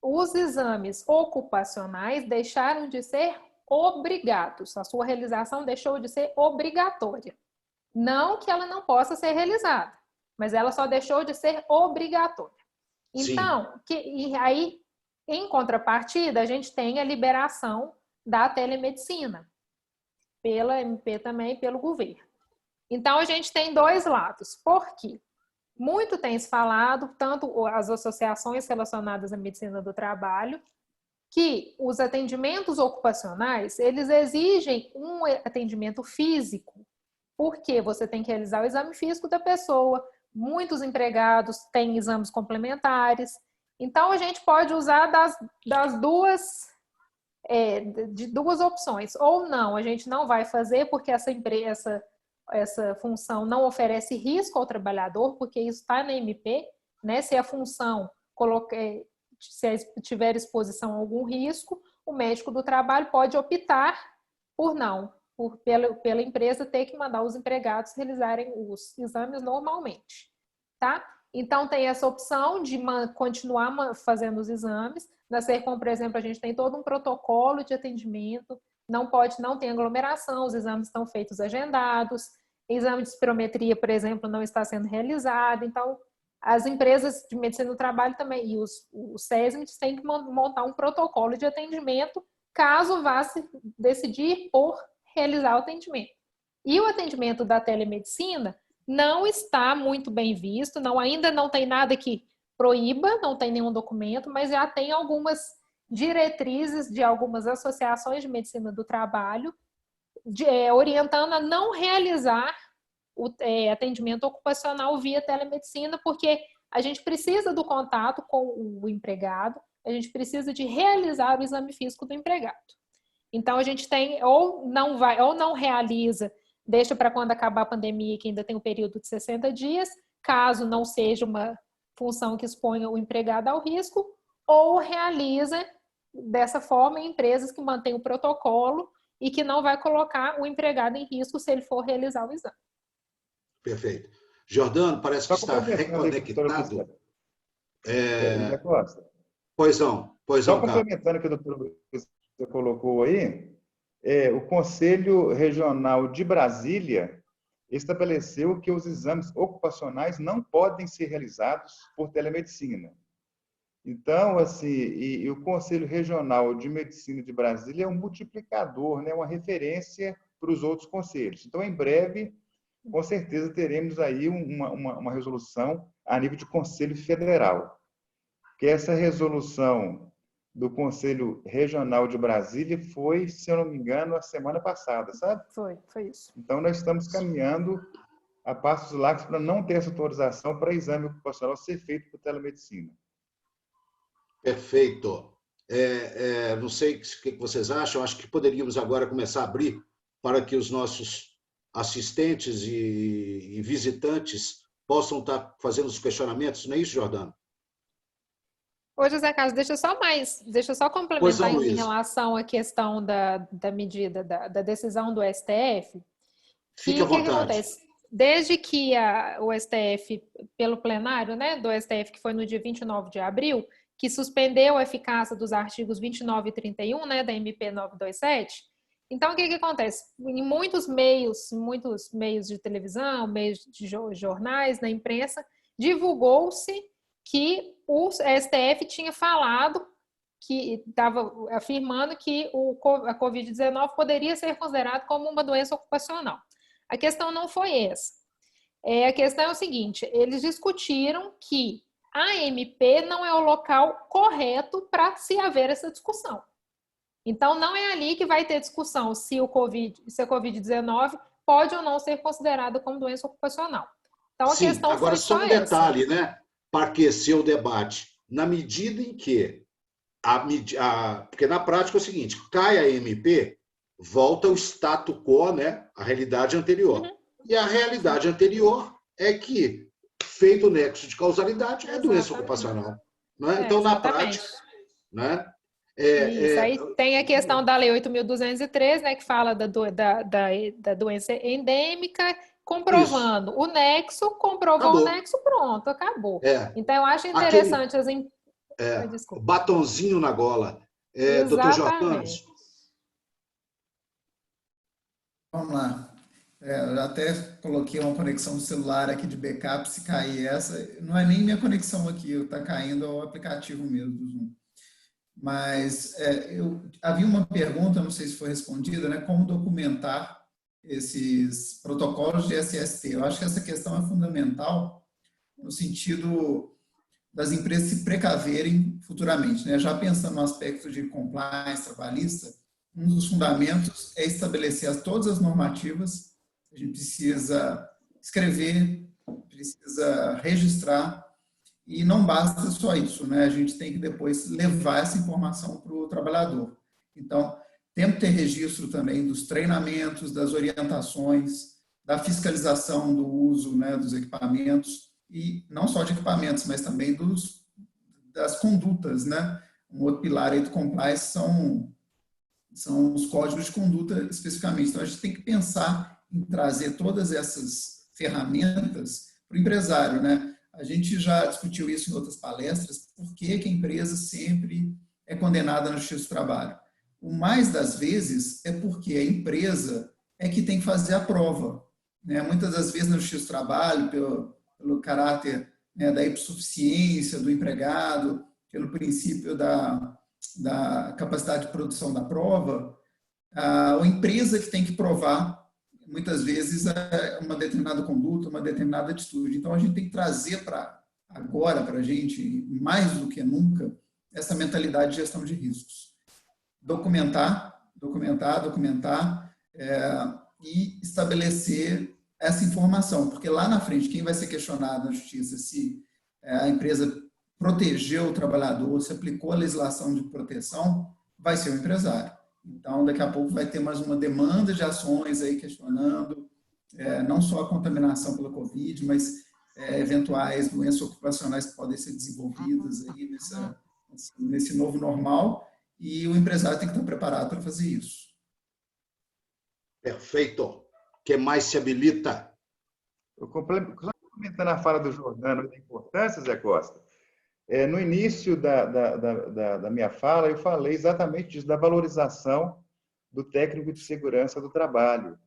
os exames ocupacionais deixaram de ser obrigados. A sua realização deixou de ser obrigatória. Não que ela não possa ser realizada, mas ela só deixou de ser obrigatória. Então, e aí, em contrapartida, a gente tem a liberação da telemedicina, pela MP também e pelo governo. Então, a gente tem dois lados. Por quê? Muito tem se falado, tanto as associações relacionadas à medicina do trabalho, que os atendimentos ocupacionais, eles exigem um atendimento físico, porque você tem que realizar o exame físico da pessoa, muitos empregados têm exames complementares, então a gente pode usar de duas opções, ou não, a gente não vai fazer porque essa função não oferece risco ao trabalhador, porque isso está na MP, né? Se a função se tiver exposição a algum risco, o médico do trabalho pode optar por não, pela empresa ter que mandar os empregados realizarem os exames normalmente, tá? Então, tem essa opção de continuar fazendo os exames. Na Sercom, por exemplo, a gente tem todo um protocolo de atendimento, não tem aglomeração, os exames estão feitos agendados, exame de espirometria, por exemplo, não está sendo realizado. Então, as empresas de medicina do trabalho também, e os SESMITs têm que montar um protocolo de atendimento, caso vá se decidir por realizar o atendimento. E o atendimento da telemedicina não está muito bem visto, ainda não tem nada que proíba, não tem nenhum documento, mas já tem algumas diretrizes de algumas associações de medicina do trabalho orientando a não realizar o atendimento ocupacional via telemedicina, porque a gente precisa do contato com o empregado, a gente precisa de realizar o exame físico do empregado. Então, a gente tem, ou não realiza, deixa para quando acabar a pandemia, que ainda tem um período de 60 dias, caso não seja uma função que exponha o empregado ao risco, ou realiza dessa forma em empresas que mantêm o protocolo e que não vai colocar o empregado em risco se ele for realizar o exame. Perfeito. Jordano, parece que está reconectado. Zé Costa. Pois não, Só Carlos. complementando o que o doutor você colocou aí, o Conselho Regional de Brasília estabeleceu que os exames ocupacionais não podem ser realizados por telemedicina. Então, assim, e o Conselho Regional de Medicina de Brasília é um multiplicador, né, uma referência para os outros conselhos. Então, em breve, com certeza, teremos aí uma resolução a nível de Conselho Federal. Que essa resolução do Conselho Regional de Brasília foi, se eu não me engano, a semana passada, sabe? Foi isso. Então, nós estamos caminhando a passos largos para não ter essa autorização para exame ocupacional ser feito por telemedicina. Perfeito. Não sei o que vocês acham, acho que poderíamos agora começar a abrir para que os nossos assistentes e visitantes possam estar fazendo os questionamentos, não é isso, Jordano? Ô, José Carlos, deixa eu só complementar não, em relação à questão da medida, da decisão do STF. Fique à vontade. O que acontece? Desde que o STF, pelo plenário, né, do STF, que foi no dia 29 de abril, que suspendeu a eficácia dos artigos 29 e 31, né, da MP 927. Então, o que acontece? Em muitos meios de televisão, meios de jornais, na imprensa, divulgou-se que o STF tinha falado, que estava afirmando que a Covid-19 poderia ser considerado como uma doença ocupacional. A questão não foi essa. A questão é o seguinte, eles discutiram que a MP não é o local correto para se haver essa discussão. Então, não é ali que vai ter discussão se a Covid-19 pode ou não ser considerada como doença ocupacional. Então, a Sim, questão agora foi só um detalhe, né? Para aquecer o debate. Na medida em que porque na prática é o seguinte, cai a MP, volta ao status quo, né? A realidade anterior. Uhum. E a realidade anterior é que, feito o nexo de causalidade, é doença ocupacional. Né? Então, na prática, né? Isso, aí tem a questão da Lei 8.203, né, que fala da doença endêmica, comprovando o nexo, comprovou o nexo, pronto, acabou. Então, eu acho interessante o batonzinho na gola. Doutor Jordano. Vamos lá. Eu até coloquei uma conexão do celular aqui de backup, se cair essa, não é nem minha conexão aqui, está caindo ao aplicativo mesmo do Zoom. Mas havia uma pergunta, não sei se foi respondida, né? Como documentar esses protocolos de SST? Eu acho que essa questão é fundamental no sentido das empresas se precaverem futuramente, né? Já pensando no aspecto de compliance trabalhista, um dos fundamentos é estabelecer todas as normativas. A gente precisa escrever, precisa registrar. E não basta só isso, né? A gente tem que depois levar essa informação para o trabalhador. Então, temos que ter registro também dos treinamentos, das orientações, da fiscalização do uso, né, dos equipamentos, e não só de equipamentos, mas também das condutas, né? Um outro pilar aí do compliance são os códigos de conduta especificamente. Então, a gente tem que pensar em trazer todas essas ferramentas para o empresário, né? A gente já discutiu isso em outras palestras, por que a empresa sempre é condenada na Justiça do Trabalho. O mais das vezes é porque a empresa é que tem que fazer a prova. Né? Muitas das vezes na Justiça do Trabalho, pelo caráter, né, da hipossuficiência do empregado, pelo princípio da capacidade de produção da prova, a empresa que tem que provar muitas vezes uma determinada conduta, uma determinada atitude. Então, a gente tem que trazer para agora para a gente, mais do que nunca, essa mentalidade de gestão de riscos. Documentar, e estabelecer essa informação, porque lá na frente, quem vai ser questionado na justiça se a empresa protegeu o trabalhador, se aplicou a legislação de proteção, vai ser o empresário. Então, daqui a pouco vai ter mais uma demanda de ações aí questionando não só a contaminação pela Covid, mas eventuais doenças ocupacionais que podem ser desenvolvidas aí nesse novo normal, e o empresário tem que estar preparado para fazer isso. Perfeito. O que mais se habilita? Complementando a fala do Jordano da importância, Zé Costa, no início da minha fala, eu falei exatamente disso, da valorização do técnico de segurança do trabalho.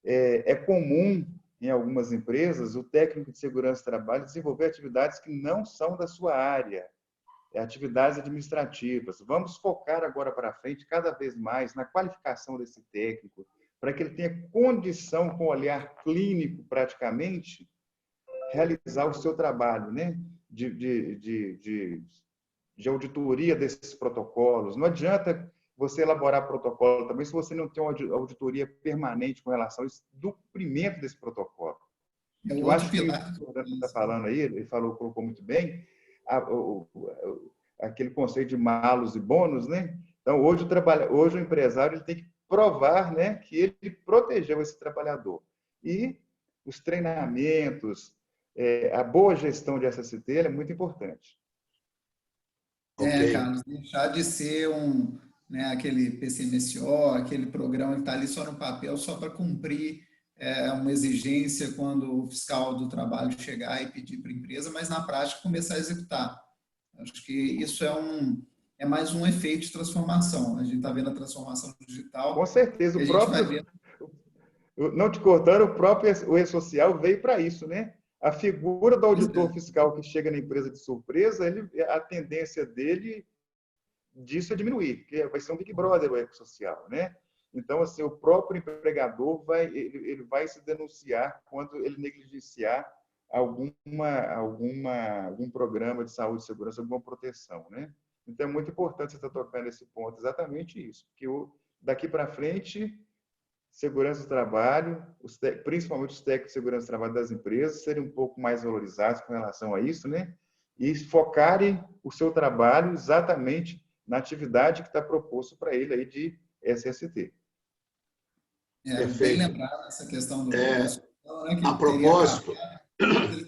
É comum, em algumas empresas, o técnico de segurança do trabalho desenvolver atividades que não são da sua área, atividades administrativas. Vamos focar agora para frente, cada vez mais, na qualificação desse técnico, para que ele tenha condição, com olhar clínico, praticamente, realizar o seu trabalho, né? de auditoria desses protocolos. Não adianta você elaborar protocolo também se você não tem uma auditoria permanente com relação ao cumprimento desse protocolo. Eu acho que o que o Jordano está falando aí, ele colocou muito bem, aquele conceito de malus e bônus, né? Então, hoje o empresário ele tem que provar, né, que ele protegeu esse trabalhador. E os treinamentos, a boa gestão de SST é muito importante. Ok. Carlos, deixar de ser aquele PCMSO, aquele programa que está ali só no papel, só para cumprir uma exigência quando o fiscal do trabalho chegar e pedir para a empresa, mas na prática começar a executar. Acho que isso é mais um efeito de transformação. A gente está vendo a transformação digital. Com certeza. Não te cortando, o próprio E-Social veio para isso, né? A figura do auditor fiscal que chega na empresa de surpresa, a tendência disso é diminuir, porque vai ser um Big Brother o E-Social, né? Então, assim, o próprio empregador vai se denunciar quando ele negligenciar algum programa de saúde e segurança, alguma proteção, né? Então, é muito importante você estar tocando esse ponto, exatamente isso, porque daqui para frente, segurança do trabalho, principalmente os técnicos de segurança do trabalho das empresas, serem um pouco mais valorizados com relação a isso, né? E focarem o seu trabalho exatamente na atividade que está proposto para ele aí de SST. Bem lembrado essa questão do...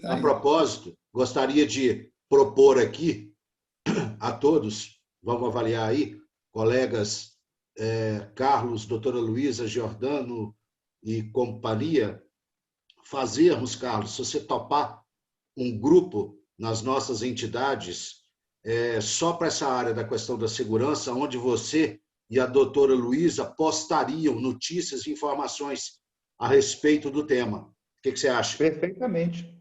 A propósito, gostaria de propor aqui a todos, vamos avaliar aí, colegas Carlos, doutora Luísa, Jordano e companhia, fazermos, Carlos, se você topar um grupo nas nossas entidades só para essa área da questão da segurança, onde você e a doutora Luísa postariam notícias e informações a respeito do tema. O que você acha? Perfeitamente.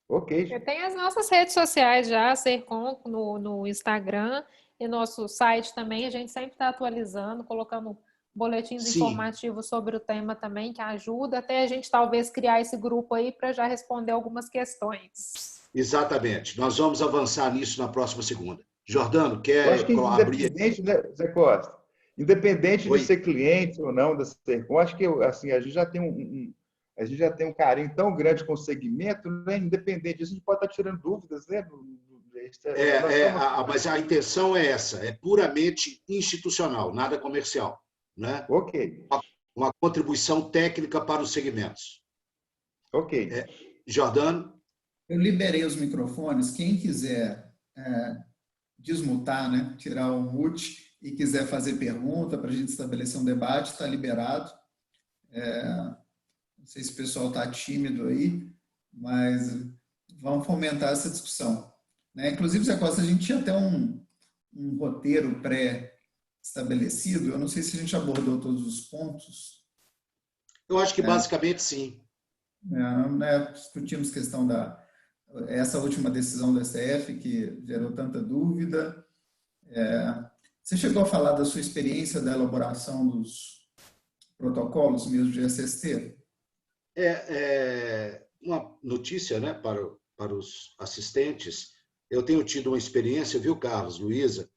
Ok. Tem as nossas redes sociais já, Sercom, no Instagram e nosso site também. A gente sempre está atualizando, colocando boletins informativos sobre o tema também, que ajuda até a gente talvez criar esse grupo aí para já responder algumas questões. Exatamente. Nós vamos avançar nisso na próxima segunda. Jordano, quer eu acho que abrir? Independente, né, Zé Costa? Independente de ser cliente ou não da Sercom, acho que assim, a gente já tem um carinho tão grande com o segmento, né? Independente disso, a gente pode estar tirando dúvidas, né? Mas a intenção é essa, é puramente institucional, nada comercial, né? Ok. Uma contribuição técnica para os segmentos. Ok. Jordano? Eu liberei os microfones. Quem quiser desmutar, né? Tirar o mute e quiser fazer pergunta para a gente estabelecer um debate, está liberado. Não sei se o pessoal está tímido aí, mas vamos fomentar essa discussão. Inclusive, Zé Costa, a gente tinha até um roteiro pré-estabelecido. Eu não sei se a gente abordou todos os pontos. Eu acho que basicamente sim. Discutimos questão essa última decisão do STF, que gerou tanta dúvida. Você chegou a falar da sua experiência da elaboração dos protocolos mesmo de SST? Uma notícia, né, para para os assistentes, eu tenho tido uma experiência, viu, Carlos, Luísa,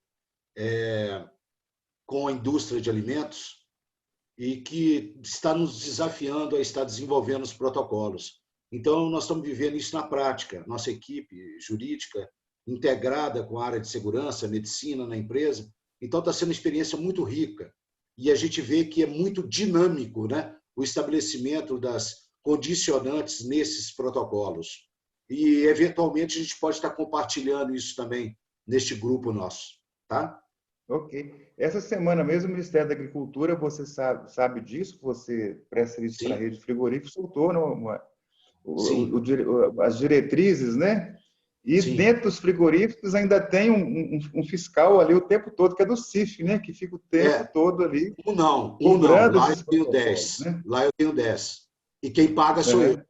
com a indústria de alimentos e que está nos desafiando a estar desenvolvendo os protocolos. Então, nós estamos vivendo isso na prática. Nossa equipe jurídica, integrada com a área de segurança, medicina na empresa. Então, está sendo uma experiência muito rica. E a gente vê que é muito dinâmico, né, o estabelecimento das condicionantes nesses protocolos. E, eventualmente, a gente pode estar compartilhando isso também neste grupo nosso. Tá? Ok. Essa semana mesmo, o Ministério da Agricultura, você sabe disso, você presta serviço para a rede frigorífica, soltou as diretrizes, né? E Sim. dentro dos frigoríficos ainda tem um fiscal ali o tempo todo, que é do CIF, né? Que fica o tempo todo ali. Não. Cobrando Lá eu tenho 10. né? Lá eu tenho 10. E quem paga sou eu.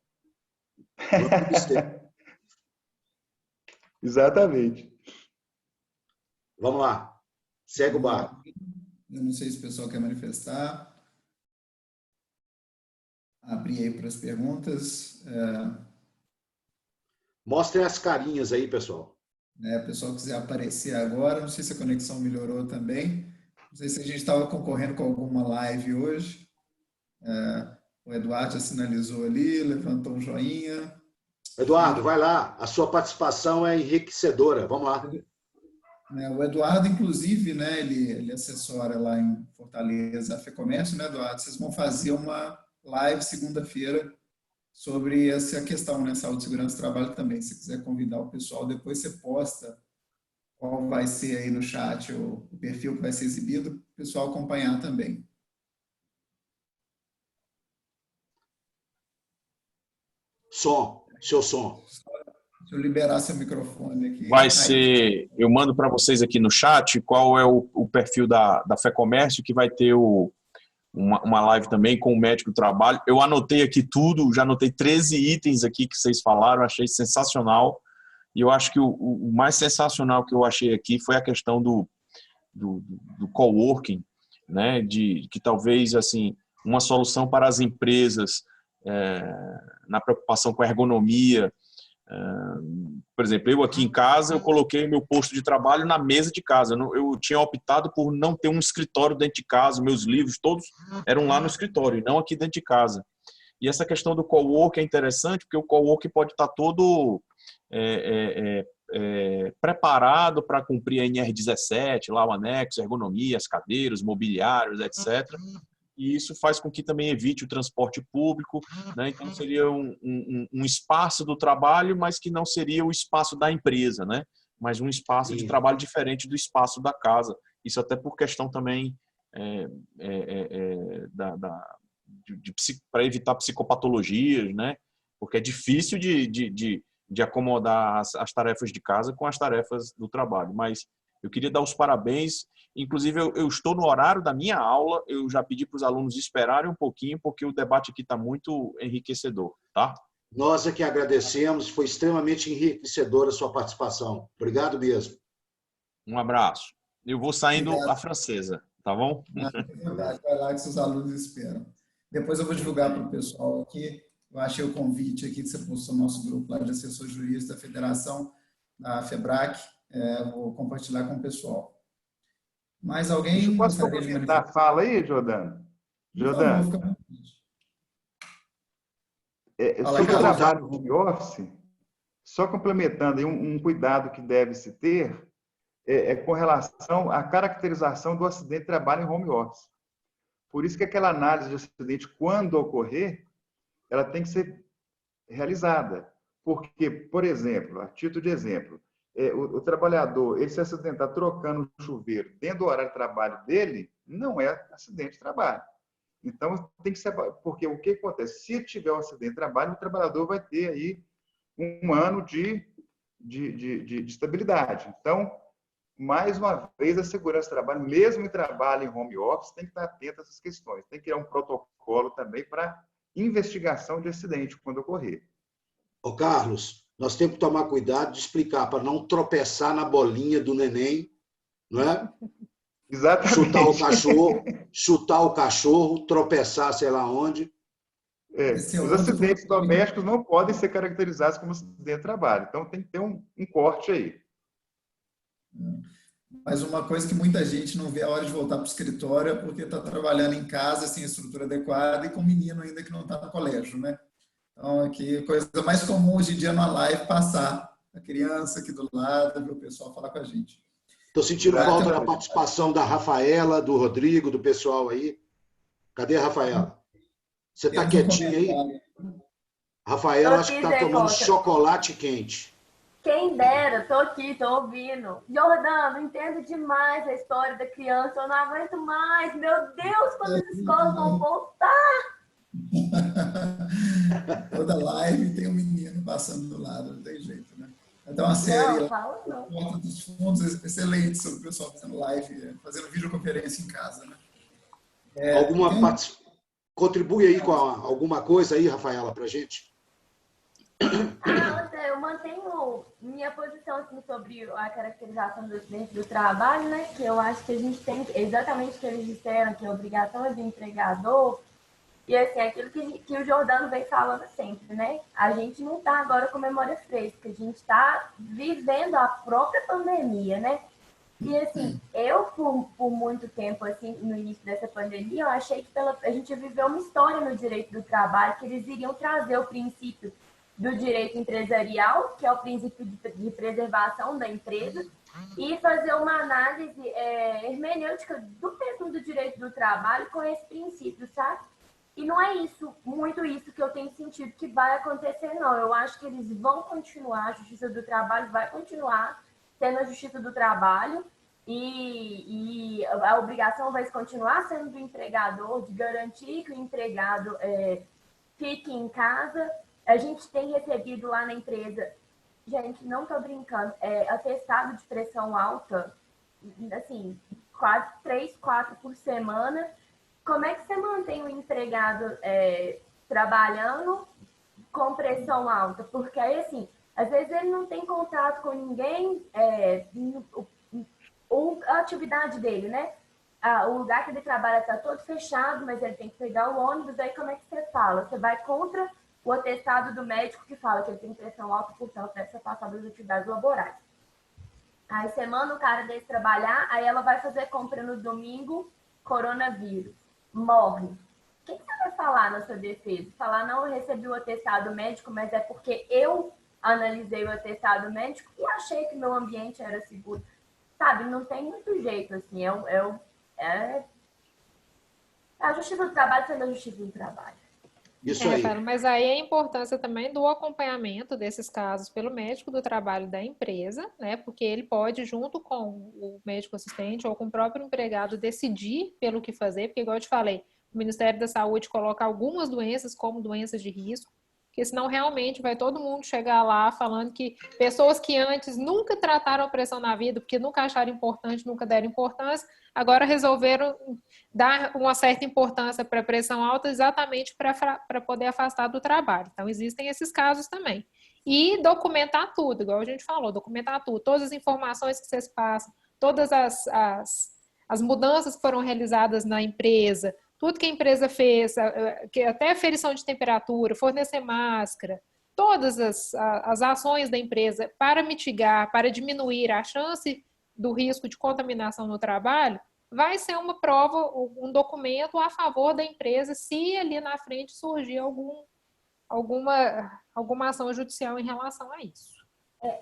Exatamente. Vamos lá. Segue o barco. Eu não sei se o pessoal quer manifestar. Abri aí para as perguntas. Mostrem as carinhas aí, pessoal. O pessoal quiser aparecer agora. Não sei se a conexão melhorou também. Não sei se a gente estava concorrendo com alguma live hoje. O Eduardo já sinalizou ali, levantou um joinha. Eduardo, vai lá. A sua participação é enriquecedora. Vamos lá. O Eduardo, inclusive, né, ele assessora lá em Fortaleza a FEComércio, né, Eduardo? Vocês vão fazer uma live segunda-feira sobre essa questão, né, saúde, segurança e trabalho também. Se quiser convidar o pessoal, depois você posta qual vai ser aí no chat o perfil que vai ser exibido, para o pessoal acompanhar também. Seu som. Deixa eu liberar seu microfone aqui. Vai ser, eu mando para vocês aqui no chat qual é o perfil da FEComércio, que vai ter uma live também com o médico do trabalho. Eu anotei aqui tudo, já anotei 13 itens aqui que vocês falaram, achei sensacional. E eu acho que o mais sensacional que eu achei aqui foi a questão do coworking, né? Que talvez assim uma solução para as empresas na preocupação com a ergonomia. Por exemplo, eu aqui em casa, eu coloquei meu posto de trabalho na mesa de casa. Eu tinha optado por não ter um escritório dentro de casa. Meus livros todos eram lá no escritório, não aqui dentro de casa. E essa questão do coworking é interessante, porque o coworking pode estar todo preparado para cumprir a NR17, lá o anexo, ergonomia, as cadeiras, mobiliários, etc. E isso faz com que também evite o transporte público, né? Então seria um espaço do trabalho, mas que não seria o espaço da empresa, né? Mas um espaço de trabalho diferente do espaço da casa. Isso até por questão também para evitar psicopatologias, né? Porque é difícil de acomodar as tarefas de casa com as tarefas do trabalho. Mas eu queria dar os parabéns. Inclusive, eu estou no horário da minha aula, eu já pedi para os alunos esperarem um pouquinho, porque o debate aqui está muito enriquecedor, tá? Nós é que agradecemos, foi extremamente enriquecedora a sua participação. Obrigado mesmo. Um abraço. Eu vou saindo a francesa, tá bom? Vai lá que seus alunos esperam. Depois eu vou divulgar para o pessoal aqui. Eu achei o convite aqui que você postou no nosso grupo lá de assessor jurídico da Federação, da FEBRAC. Vou compartilhar com o pessoal. Mais alguém? Posso complementar? Fala aí, Jordano. Jordano. Sobre o trabalho home office, só complementando aí um cuidado que deve-se ter com relação à caracterização do acidente de trabalho em home office. Por isso que aquela análise de acidente, quando ocorrer, ela tem que ser realizada. Porque, por exemplo, a título de exemplo, o trabalhador, ele se acidentar trocando o chuveiro dentro do horário de trabalho dele, não é acidente de trabalho. Então, tem que ser... Porque o que acontece? Se tiver um acidente de trabalho, o trabalhador vai ter aí um ano de estabilidade. Então, mais uma vez, a segurança do trabalho, mesmo em trabalho em home office, tem que estar atento a essas questões. Tem que criar um protocolo também para investigação de acidente quando ocorrer. Ô, Carlos, nós temos que tomar cuidado de explicar para não tropeçar na bolinha do neném, não é? Exatamente. Chutar o cachorro, tropeçar sei lá onde. Esse é Os outro acidentes problema. domésticos não podem ser caracterizados como acidente de trabalho. Então, tem que ter um corte aí. Mas uma coisa que muita gente não vê a hora de voltar para o escritório é porque está trabalhando em casa sem estrutura adequada e com menino ainda que não está no colégio, né? Então, aqui, a coisa mais comum hoje em dia na live passar a criança aqui do lado, para o pessoal falar com a gente. Estou sentindo falta da participação da Rafaela, do Rodrigo, do pessoal aí. Cadê a Rafaela? Você está Temos um quietinha aí? comentário. Rafaela, Tô acho que aqui, está Zé tomando Costa. chocolate quente. Quem dera, tô aqui, tô ouvindo. Jordano, entendo demais a história da criança, eu não aguento mais. Meu Deus, quando as escolas vão voltar. Toda live tem um menino passando do lado, não tem jeito, né? Até uma série Não, lá, fala não. Porta dos Fundos, excelente sobre o pessoal fazendo live, fazendo videoconferência em casa, né? Contribui aí com alguma coisa aí, Rafaela, para a gente? Eu mantenho minha posição assim, sobre a caracterização do acidente do trabalho, né? Que eu acho que a gente tem exatamente o que eles disseram, que a obrigação é do empregador. E assim, aquilo que o Jordano vem falando sempre, né? A gente não está agora com memória fresca, a gente está vivendo a própria pandemia, né? E assim, eu por muito tempo, assim, no início dessa pandemia, eu achei que a gente viveu uma história no direito do trabalho, que eles iriam trazer o princípio do direito empresarial, que é o princípio de preservação da empresa, e fazer uma análise hermenêutica do mesmo do direito do trabalho com esse princípio, sabe? E não é muito isso que eu tenho sentido que vai acontecer, não. Eu acho que eles vão continuar, a Justiça do Trabalho vai continuar sendo a Justiça do Trabalho e a obrigação vai continuar sendo do empregador de garantir que o empregado fique em casa. A gente tem recebido lá na empresa, gente, não estou brincando, atestado de pressão alta, assim, quase 3, 4 por semana. Como é que você mantém o empregado trabalhando com pressão alta? Porque aí, assim, às vezes ele não tem contato com ninguém, a atividade dele, né? O lugar que ele trabalha está todo fechado, mas ele tem que pegar o ônibus, aí como é que você fala? Você vai contra o atestado do médico que fala que ele tem pressão alta, portanto, deve ser passado das atividades laborais. Aí você manda o cara desse trabalhar, aí ela vai fazer compra no domingo, coronavírus. Morre. O que você vai falar na sua defesa? Falar, não, eu recebi o atestado médico, mas é porque eu analisei o atestado médico e achei que meu ambiente era seguro. Sabe, não tem muito jeito, assim, a Justiça do Trabalho sendo a Justiça do Trabalho. Isso aí. Mas aí a importância também do acompanhamento desses casos pelo médico do trabalho da empresa, né? Porque ele pode, junto com o médico assistente ou com o próprio empregado, decidir pelo que fazer, porque, igual eu te falei, o Ministério da Saúde coloca algumas doenças como doenças de risco, porque senão realmente vai todo mundo chegar lá falando que pessoas que antes nunca trataram a pressão na vida, porque nunca acharam importante, nunca deram importância, agora resolveram dar uma certa importância para a pressão alta exatamente para poder afastar do trabalho. Então, existem esses casos também. E documentar tudo, igual a gente falou, documentar tudo, todas as informações que vocês passam, todas as mudanças que foram realizadas na empresa, tudo que a empresa fez, até aferição de temperatura, fornecer máscara, todas as ações da empresa para mitigar, para diminuir a chance do risco de contaminação no trabalho, vai ser uma prova, um documento a favor da empresa se ali na frente surgir alguma ação judicial em relação a isso.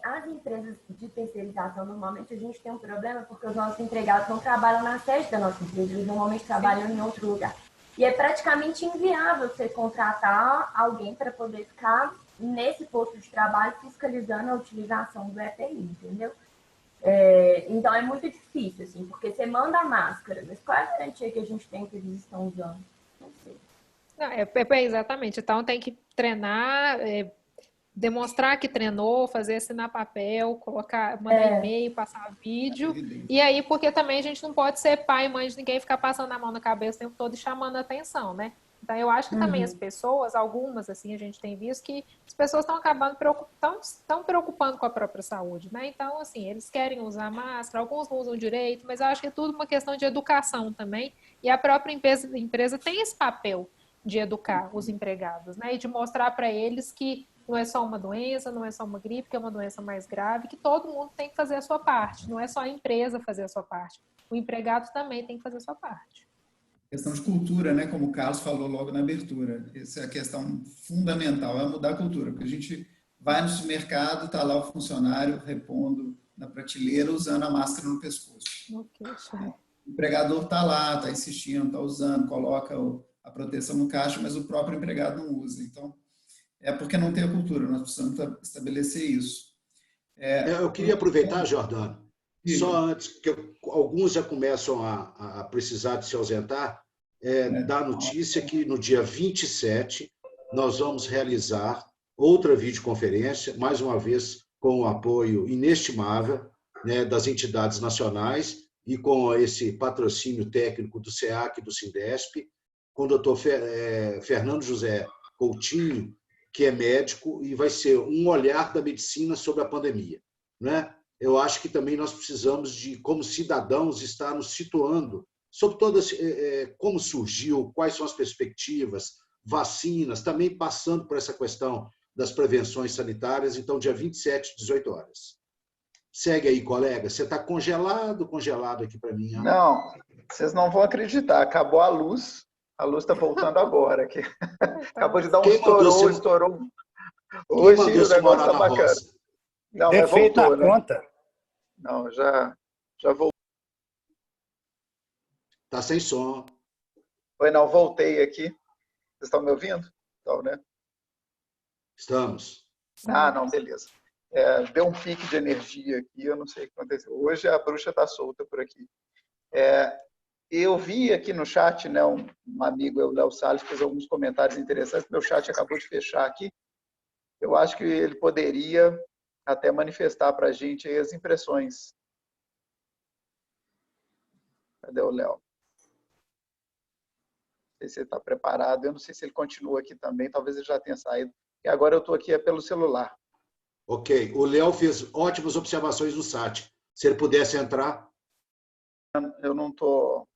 As empresas de terceirização, normalmente a gente tem um problema porque os nossos empregados não trabalham na sede da nossa empresa, eles normalmente trabalham em outro lugar. E é praticamente inviável você contratar alguém para poder ficar nesse posto de trabalho fiscalizando a utilização do EPI, entendeu? Então é muito difícil, assim, porque você manda a máscara, mas qual é a garantia que a gente tem que eles estão usando? Não sei. Não, exatamente. Então tem que treinar, demonstrar que treinou, fazer assinar papel, mandar e-mail, passar vídeo. E aí, porque também a gente não pode ser pai e mãe de ninguém ficar passando a mão na cabeça o tempo todo e chamando a atenção, né? Então, eu acho que também as pessoas, algumas, assim, a gente tem visto que as pessoas estão acabando estão preocupando com a própria saúde, né? Então, assim, eles querem usar máscara, alguns não usam direito, mas eu acho que é tudo uma questão de educação também. E a própria empresa tem esse papel de educar os empregados, né? E de mostrar para eles que não é só uma doença, não é só uma gripe, que é uma doença mais grave, que todo mundo tem que fazer a sua parte. Não é só a empresa fazer a sua parte. O empregado também tem que fazer a sua parte. Questão de cultura, né? Como o Carlos falou logo na abertura. Essa é a questão fundamental, é mudar a cultura. Porque a gente vai no supermercado, está lá o funcionário repondo na prateleira, usando a máscara no pescoço. O empregador está lá, está insistindo, está usando, coloca a proteção no caixa, mas o próprio empregado não usa. Então, é porque não tem a cultura, nós precisamos estabelecer isso. Eu queria aproveitar, Jordano, só antes que alguns já começam a precisar de se ausentar, dar a notícia que no dia 27 nós vamos realizar outra videoconferência, mais uma vez com o apoio inestimável, né, das entidades nacionais e com esse patrocínio técnico do SEAC e do Sindesp, com o doutor Fernando José Coutinho, que é médico, e vai ser um olhar da medicina sobre a pandemia, né? Eu acho que também nós precisamos de, como cidadãos, estar nos situando sobre todas, como surgiu, quais são as perspectivas, vacinas, também passando por essa questão das prevenções sanitárias. Então, dia 27, 18 horas. Segue aí, colega. Você está congelado aqui para mim. Ó. Não, vocês não vão acreditar. Acabou a luz está voltando agora. Aqui. Acabou de dar um estourou. Hoje o negócio está bacana. Roça? Não, mas voltou, né? Conta. Não, já voltou. Está sem som. Oi, não, voltei aqui. Vocês estão me ouvindo? Então, né? Estamos. Ah, não, beleza. Deu um pique de energia aqui, eu não sei o que aconteceu. Hoje a bruxa está solta por aqui. Eu vi aqui no chat, né, um amigo, o Léo Salles, fez alguns comentários interessantes. Meu chat acabou de fechar aqui. Eu acho que ele poderia até manifestar para a gente aí as impressões. Cadê o Léo? Não sei se ele está preparado. Eu não sei se ele continua aqui também. Talvez ele já tenha saído. E agora eu estou aqui pelo celular. Ok. O Léo fez ótimas observações no chat. Se ele pudesse entrar. Eu não estou...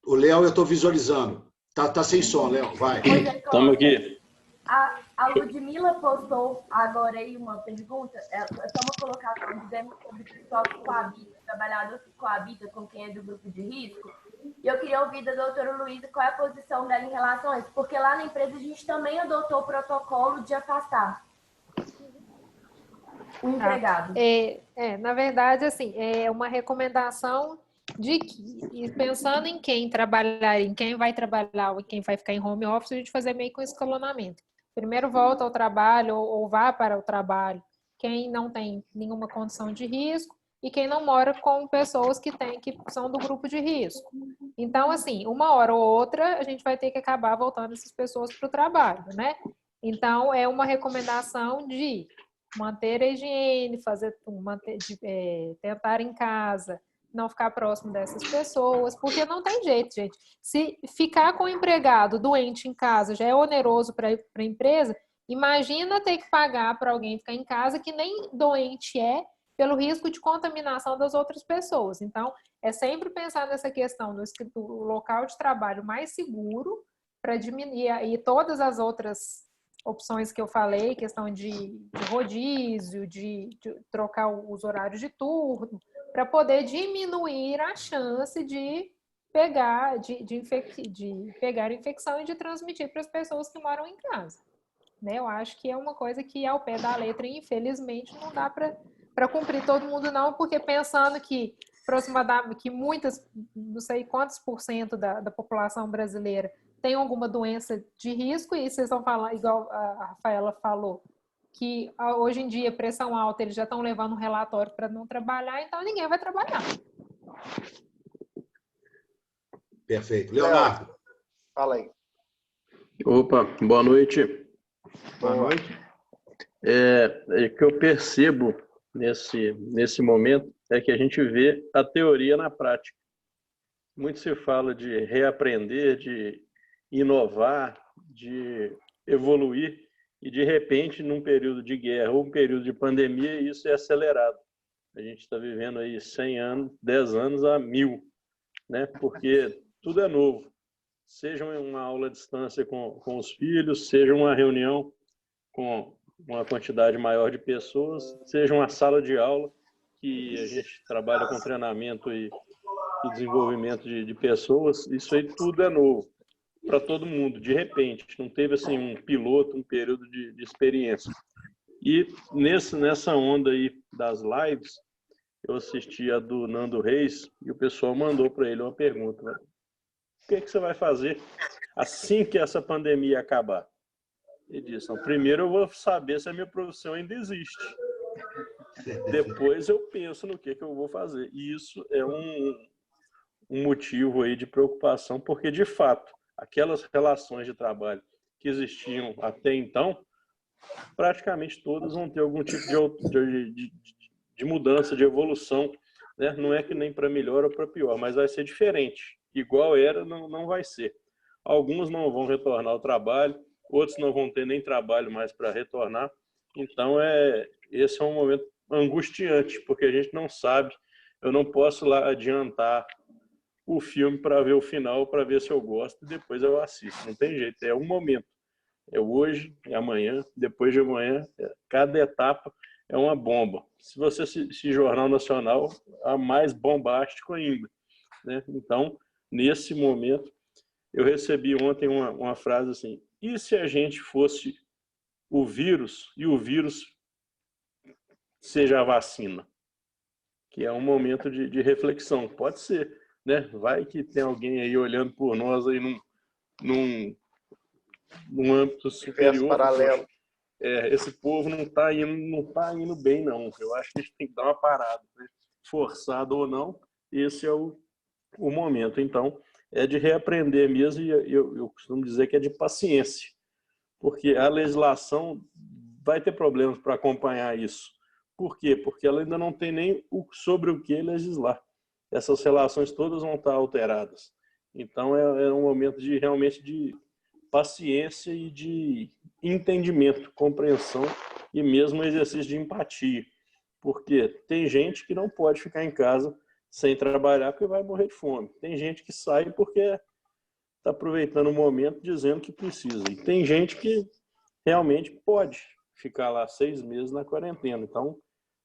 O Léo, eu estou visualizando. Tá sem som, Léo. Vai. Estamos aqui. A Ludmila postou agora aí uma pergunta. É só uma colocação dizendo sobre o pessoal que coabita, trabalhador que coabita com quem é do grupo de risco. E eu queria ouvir da doutora Luísa qual é a posição dela em relação a isso. Porque lá na empresa a gente também adotou o protocolo de afastar o empregado. Na verdade, assim, é uma recomendação de que, pensando em quem trabalhar, em quem vai trabalhar ou quem vai ficar em home office, a gente fazer meio que um escalonamento. Primeiro volta ao trabalho ou vá para o trabalho quem não tem nenhuma condição de risco e quem não mora com pessoas que são do grupo de risco. Então, assim, uma hora ou outra, a gente vai ter que acabar voltando essas pessoas para o trabalho, né? Então, é uma recomendação de manter a higiene, tentar em casa, não ficar próximo dessas pessoas, porque não tem jeito, gente. Se ficar com o empregado doente em casa já é oneroso para a empresa, imagina ter que pagar para alguém ficar em casa que nem doente pelo risco de contaminação das outras pessoas. Então, é sempre pensar nessa questão do local de trabalho mais seguro para diminuir, e todas as outras opções que eu falei, questão de rodízio, de trocar os horários de turno, para poder diminuir a chance de pegar a infecção e de transmitir para as pessoas que moram em casa. Né? Eu acho que é uma coisa que ao pé da letra, infelizmente, não dá para cumprir todo mundo não, porque pensando que aproximadamente muitas, não sei quantos % da população brasileira tem alguma doença de risco, e vocês estão falando, igual a Rafaela falou, que hoje em dia, pressão alta, eles já estão levando um relatório para não trabalhar, então ninguém vai trabalhar. Perfeito. Leonardo. Fala aí. Opa, boa noite. Boa noite. O que eu percebo nesse momento é que a gente vê a teoria na prática. Muito se fala de reaprender, de inovar, de evoluir, e de repente, num período de guerra ou um período de pandemia, isso é acelerado. A gente está vivendo aí 100 anos, 10 anos a 1000, né? Porque tudo é novo. seja uma aula à distância com os filhos, seja uma reunião com uma quantidade maior de pessoas, seja uma sala de aula, que a gente trabalha com treinamento e desenvolvimento de pessoas, isso aí tudo é novo para todo mundo, de repente, não teve assim um piloto, um período de experiência. E nessa onda aí das lives, eu assisti a do Nando Reis e o pessoal mandou para ele uma pergunta, né? O que você vai fazer assim que essa pandemia acabar? Ele disse, então, primeiro eu vou saber se a minha profissão ainda existe. Depois eu penso no que eu vou fazer. E isso é um motivo aí de preocupação, porque, de fato, aquelas relações de trabalho que existiam até então, praticamente todas vão ter algum tipo de mudança, de evolução, né? Não é que nem para melhor ou para pior, mas vai ser diferente. Igual era, não vai ser. Alguns não vão retornar ao trabalho, outros não vão ter nem trabalho mais para retornar. Então, esse é um momento angustiante, porque a gente não sabe, eu não posso lá adiantar o filme para ver o final, para ver se eu gosto, e depois eu assisto. Não tem jeito, é um momento. É hoje, é amanhã, depois de amanhã, cada etapa é uma bomba. Se você se Jornal Nacional, é mais bombástico ainda, né? Então, nesse momento, eu recebi ontem uma frase assim, e se a gente fosse o vírus e o vírus seja a vacina? Que é um momento de reflexão. Pode ser, né? Vai que tem alguém aí olhando por nós aí num âmbito superior. Paralelo. Esse povo não tá indo bem, não. Eu acho que a gente tem que dar uma parada, né? Forçado ou não, esse é o momento. Então, é de reaprender mesmo, e eu costumo dizer que é de paciência, porque a legislação vai ter problemas para acompanhar isso. Por quê? Porque ela ainda não tem nem sobre o que legislar. Essas relações todas vão estar alteradas. Então, é um momento realmente de paciência e de entendimento, compreensão e mesmo exercício de empatia. Porque tem gente que não pode ficar em casa sem trabalhar porque vai morrer de fome. Tem gente que sai porque está aproveitando o momento dizendo que precisa. E tem gente que realmente pode ficar lá 6 meses na quarentena. Então,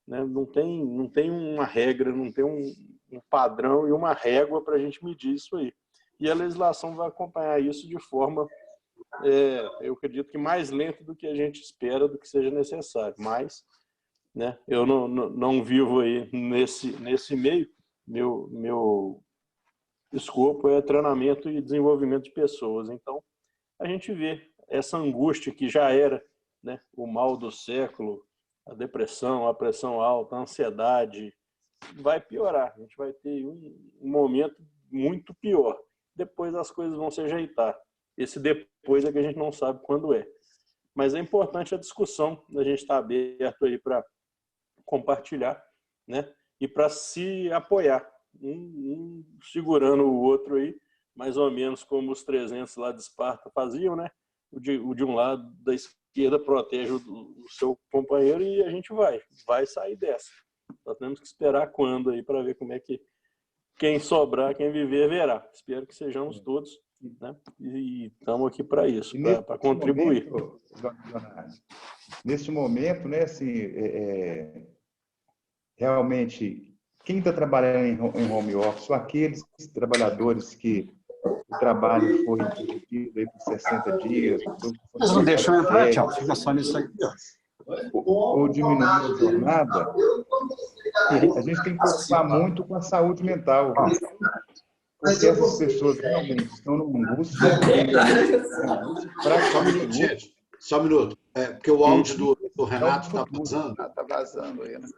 né, não tem uma regra, não tem um padrão e uma régua para a gente medir isso aí. E a legislação vai acompanhar isso de forma, eu acredito que mais lenta do que a gente espera, do que seja necessário. Mas, né, eu não vivo aí nesse meio. Meu escopo é treinamento e desenvolvimento de pessoas. Então, a gente vê essa angústia que já era, né, o mal do século, a depressão, a pressão alta, a ansiedade, vai piorar. A gente vai ter um momento muito pior. Depois as coisas vão se ajeitar. Esse depois é que a gente não sabe quando é. Mas é importante a discussão, a gente está aberto aí para compartilhar, né? E para se apoiar, um segurando o outro aí, mais ou menos como os 300 lá de Esparta faziam, né? O de um lado da esquerda protege o seu companheiro e a gente vai sair dessa. Só temos que esperar quando aí para ver como é que quem sobrar, quem viver, verá. Espero que sejamos todos, né? E estamos aqui para isso, para contribuir. Nesse momento, né, assim, realmente, quem está trabalhando em home office, ou aqueles trabalhadores que o trabalho foi interrompido aí por 60 dias. Eles não deixam entrar, tchau. Fica só nisso aqui. Ou diminuir a jornada, a gente tem que preocupar muito com a saúde mental. Porque essas pessoas realmente estão numa angústia. Gente, só um minuto. Porque o áudio do Renato está vazando. Está vazando aí, né?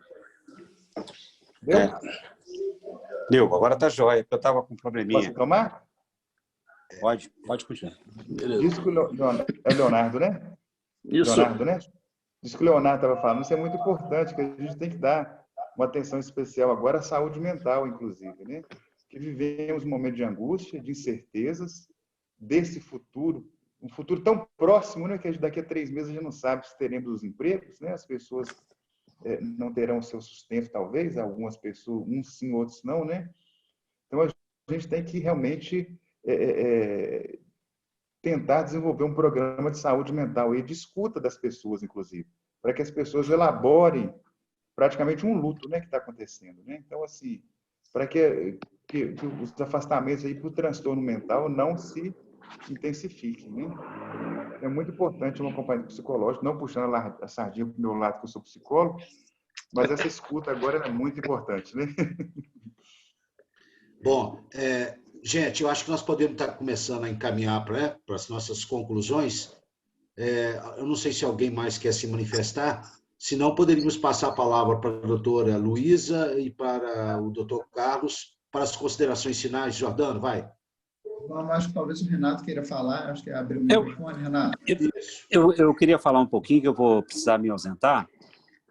Deu, agora está jóia, porque eu estava com um probleminha. Posso tomar? Pode continuar. Diz que é Leonardo, né? Isso. Leonardo, né? Diz que o Leonardo estava falando, isso é muito importante, que a gente tem que dar uma atenção especial agora à saúde mental, inclusive, né? Que vivemos um momento de angústia, de incertezas, desse futuro, um futuro tão próximo, né? Que daqui a 3 meses a gente não sabe se teremos os empregos, né? As pessoas não terão o seu sustento, talvez, algumas pessoas, uns sim, outros não, né? Então, a gente tem que realmente tentar desenvolver um programa de saúde mental e de escuta das pessoas, inclusive, para que as pessoas elaborem praticamente um luto, né, que está acontecendo, né? Então, assim, para que os afastamentos aí para o transtorno mental não se intensifiquem, né? É muito importante um acompanhamento psicológico, não puxando a sardinha para o meu lado, que eu sou psicólogo, mas essa escuta agora é muito importante, né? Bom, gente, eu acho que nós podemos estar começando a encaminhar para as nossas conclusões. Eu não sei se alguém mais quer se manifestar, senão poderíamos passar a palavra para a doutora Luísa e para o doutor Carlos para as considerações finais. Jordano, vai. Bom, acho que talvez o Renato queira falar, acho que abriu o microfone, Renato. Eu queria falar um pouquinho, que eu vou precisar me ausentar.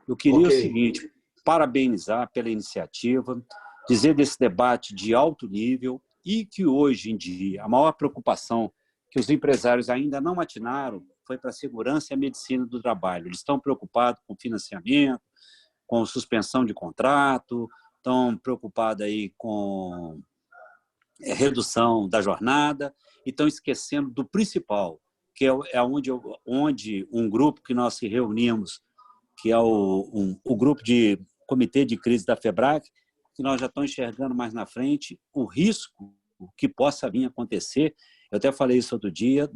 Eu queria o seguinte, parabenizar pela iniciativa, dizer desse debate de alto nível e que hoje em dia a maior preocupação que os empresários ainda não atinaram foi para a segurança e a medicina do trabalho. Eles estão preocupados com financiamento, com suspensão de contrato, estão preocupados aí com redução da jornada e estão esquecendo do principal, que é onde um grupo que nós se reunimos, que é o grupo de comitê de crise da FEBRAC, que nós já estamos enxergando mais na frente o risco que possa vir a acontecer. Eu até falei isso outro dia,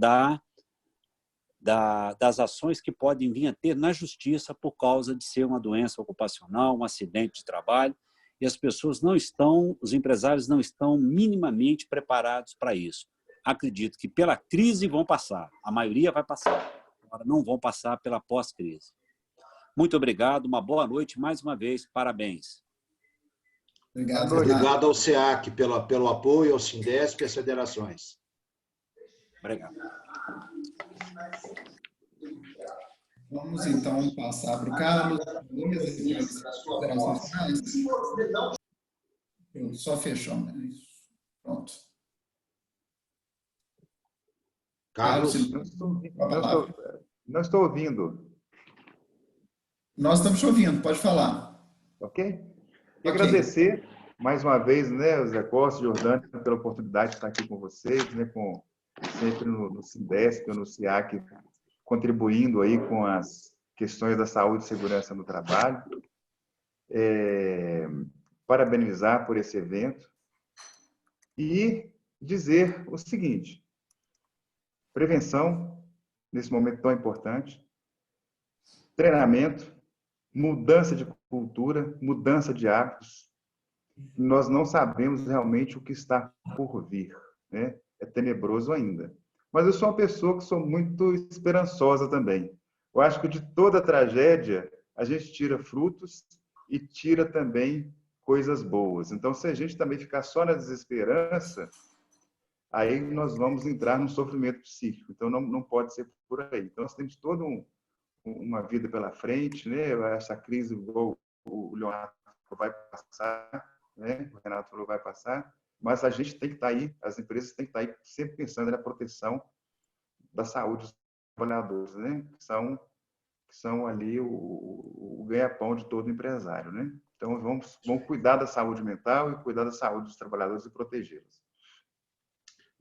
das ações que podem vir a ter na justiça por causa de ser uma doença ocupacional, um acidente de trabalho, e as pessoas não estão, os empresários não estão minimamente preparados para isso. Acredito que pela crise vão passar, a maioria vai passar, agora não vão passar pela pós-crise. Muito obrigado, uma boa noite, mais uma vez, parabéns. Obrigado ao SEAC pelo apoio, ao Sindesp e às federações. Obrigado. Vamos, então, passar para o Carlos. Só fechou, né? Pronto. Carlos, não estou ouvindo. Nós estamos te ouvindo, pode falar. Ok? E agradecer, mais uma vez, né, o Zé Costa, Jordano, pela oportunidade de estar aqui com vocês, né, sempre no Sindesp, no SEAC, contribuindo aí com as questões da saúde e segurança no trabalho. Parabenizar por esse evento e dizer o seguinte: prevenção, nesse momento tão importante, treinamento, mudança de cultura, mudança de hábitos. Nós não sabemos realmente o que está por vir, né? É tenebroso ainda. Mas eu sou uma pessoa que sou muito esperançosa também. Eu acho que de toda tragédia a gente tira frutos e tira também coisas boas. Então, se a gente também ficar só na desesperança, aí nós vamos entrar num sofrimento psíquico. Então, não pode ser por aí. Então, nós temos toda uma vida pela frente, né? Essa crise, o Leonardo vai passar, né? O Renato falou, vai passar. Mas a gente tem que estar aí, as empresas têm que estar aí sempre pensando na proteção da saúde dos trabalhadores, né? Que são ali o ganha-pão de todo empresário, né? Então, vamos cuidar da saúde mental e cuidar da saúde dos trabalhadores e protegê-los.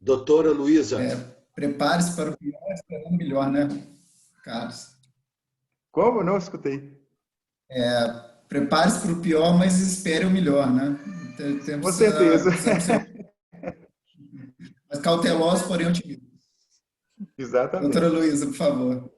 Doutora Luísa. Prepare-se para o pior, esperando o melhor, né, Carlos? Como? Não escutei. Prepare-se para o pior, mas espere o melhor, né? Com certeza. Mas cautelosos, porém otimistas. Exatamente. Doutora Luísa, por favor.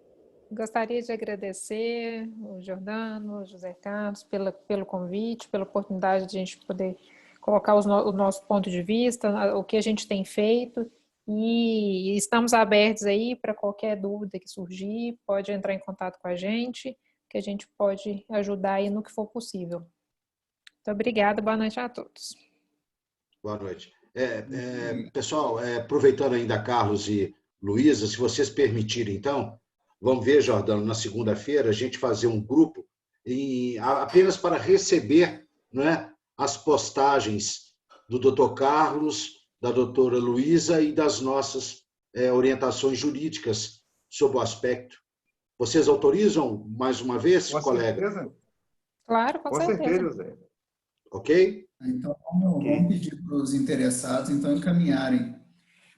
Gostaria de agradecer o Jordano, o José Carlos, pelo convite, pela oportunidade de a gente poder colocar o nosso ponto de vista, o que a gente tem feito, e estamos abertos aí para qualquer dúvida que surgir, pode entrar em contato com a gente, que a gente pode ajudar aí no que for possível. Muito obrigada, boa noite a todos. Boa noite. Pessoal, aproveitando ainda Carlos e Luísa, se vocês permitirem, então, vamos ver, Jordano, na segunda-feira, a gente fazer um grupo apenas para receber, né, as postagens do Dr. Carlos, da doutora Luísa e das nossas orientações jurídicas sobre o aspecto. Vocês autorizam mais uma vez, colega? Com certeza. Claro, com certeza. Zé. Ok? Então, vamos pedir para os interessados, então, encaminharem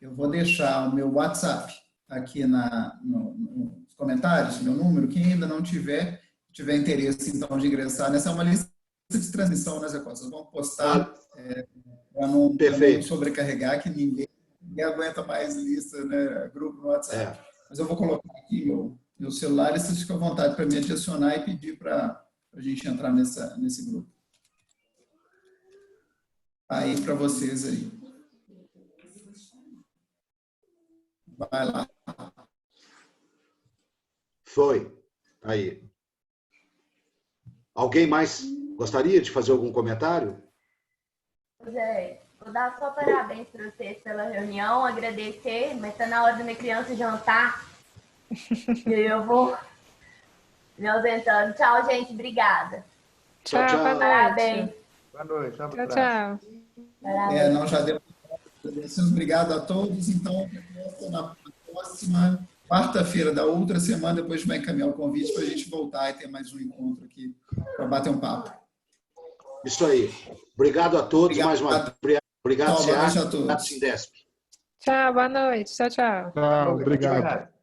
Eu vou deixar o meu WhatsApp aqui nos comentários, meu número. Quem ainda não tiver interesse, então, de ingressar nessa, é uma lista de transmissão, né, Zé Costa? Vamos postar para não sobrecarregar, que ninguém aguenta mais lista, né, grupo no WhatsApp. Mas eu vou colocar aqui meu celular e vocês ficam à vontade para me adicionar e pedir para a gente entrar nesse grupo. Aí, para vocês aí. Vai lá. Foi. Aí. Alguém mais gostaria de fazer algum comentário? Zé, vou dar só parabéns para vocês pela reunião, agradecer, mas está na hora da minha criança jantar. E eu vou me ausentando. Tchau, gente. Obrigada. Tchau, boa noite. Parabéns. Boa noite. Tchau, tchau. Não, já deu. Obrigado a todos. Então, na próxima quarta-feira da outra semana, depois vai encaminhar o convite para a gente voltar e ter mais um encontro aqui para bater um papo. Isso aí. Obrigado a todos. Mais uma vez. Obrigado, Boa noite a todos. Obrigado, Sindesp. Tchau, boa noite. Tchau, tchau. Tchau, obrigado.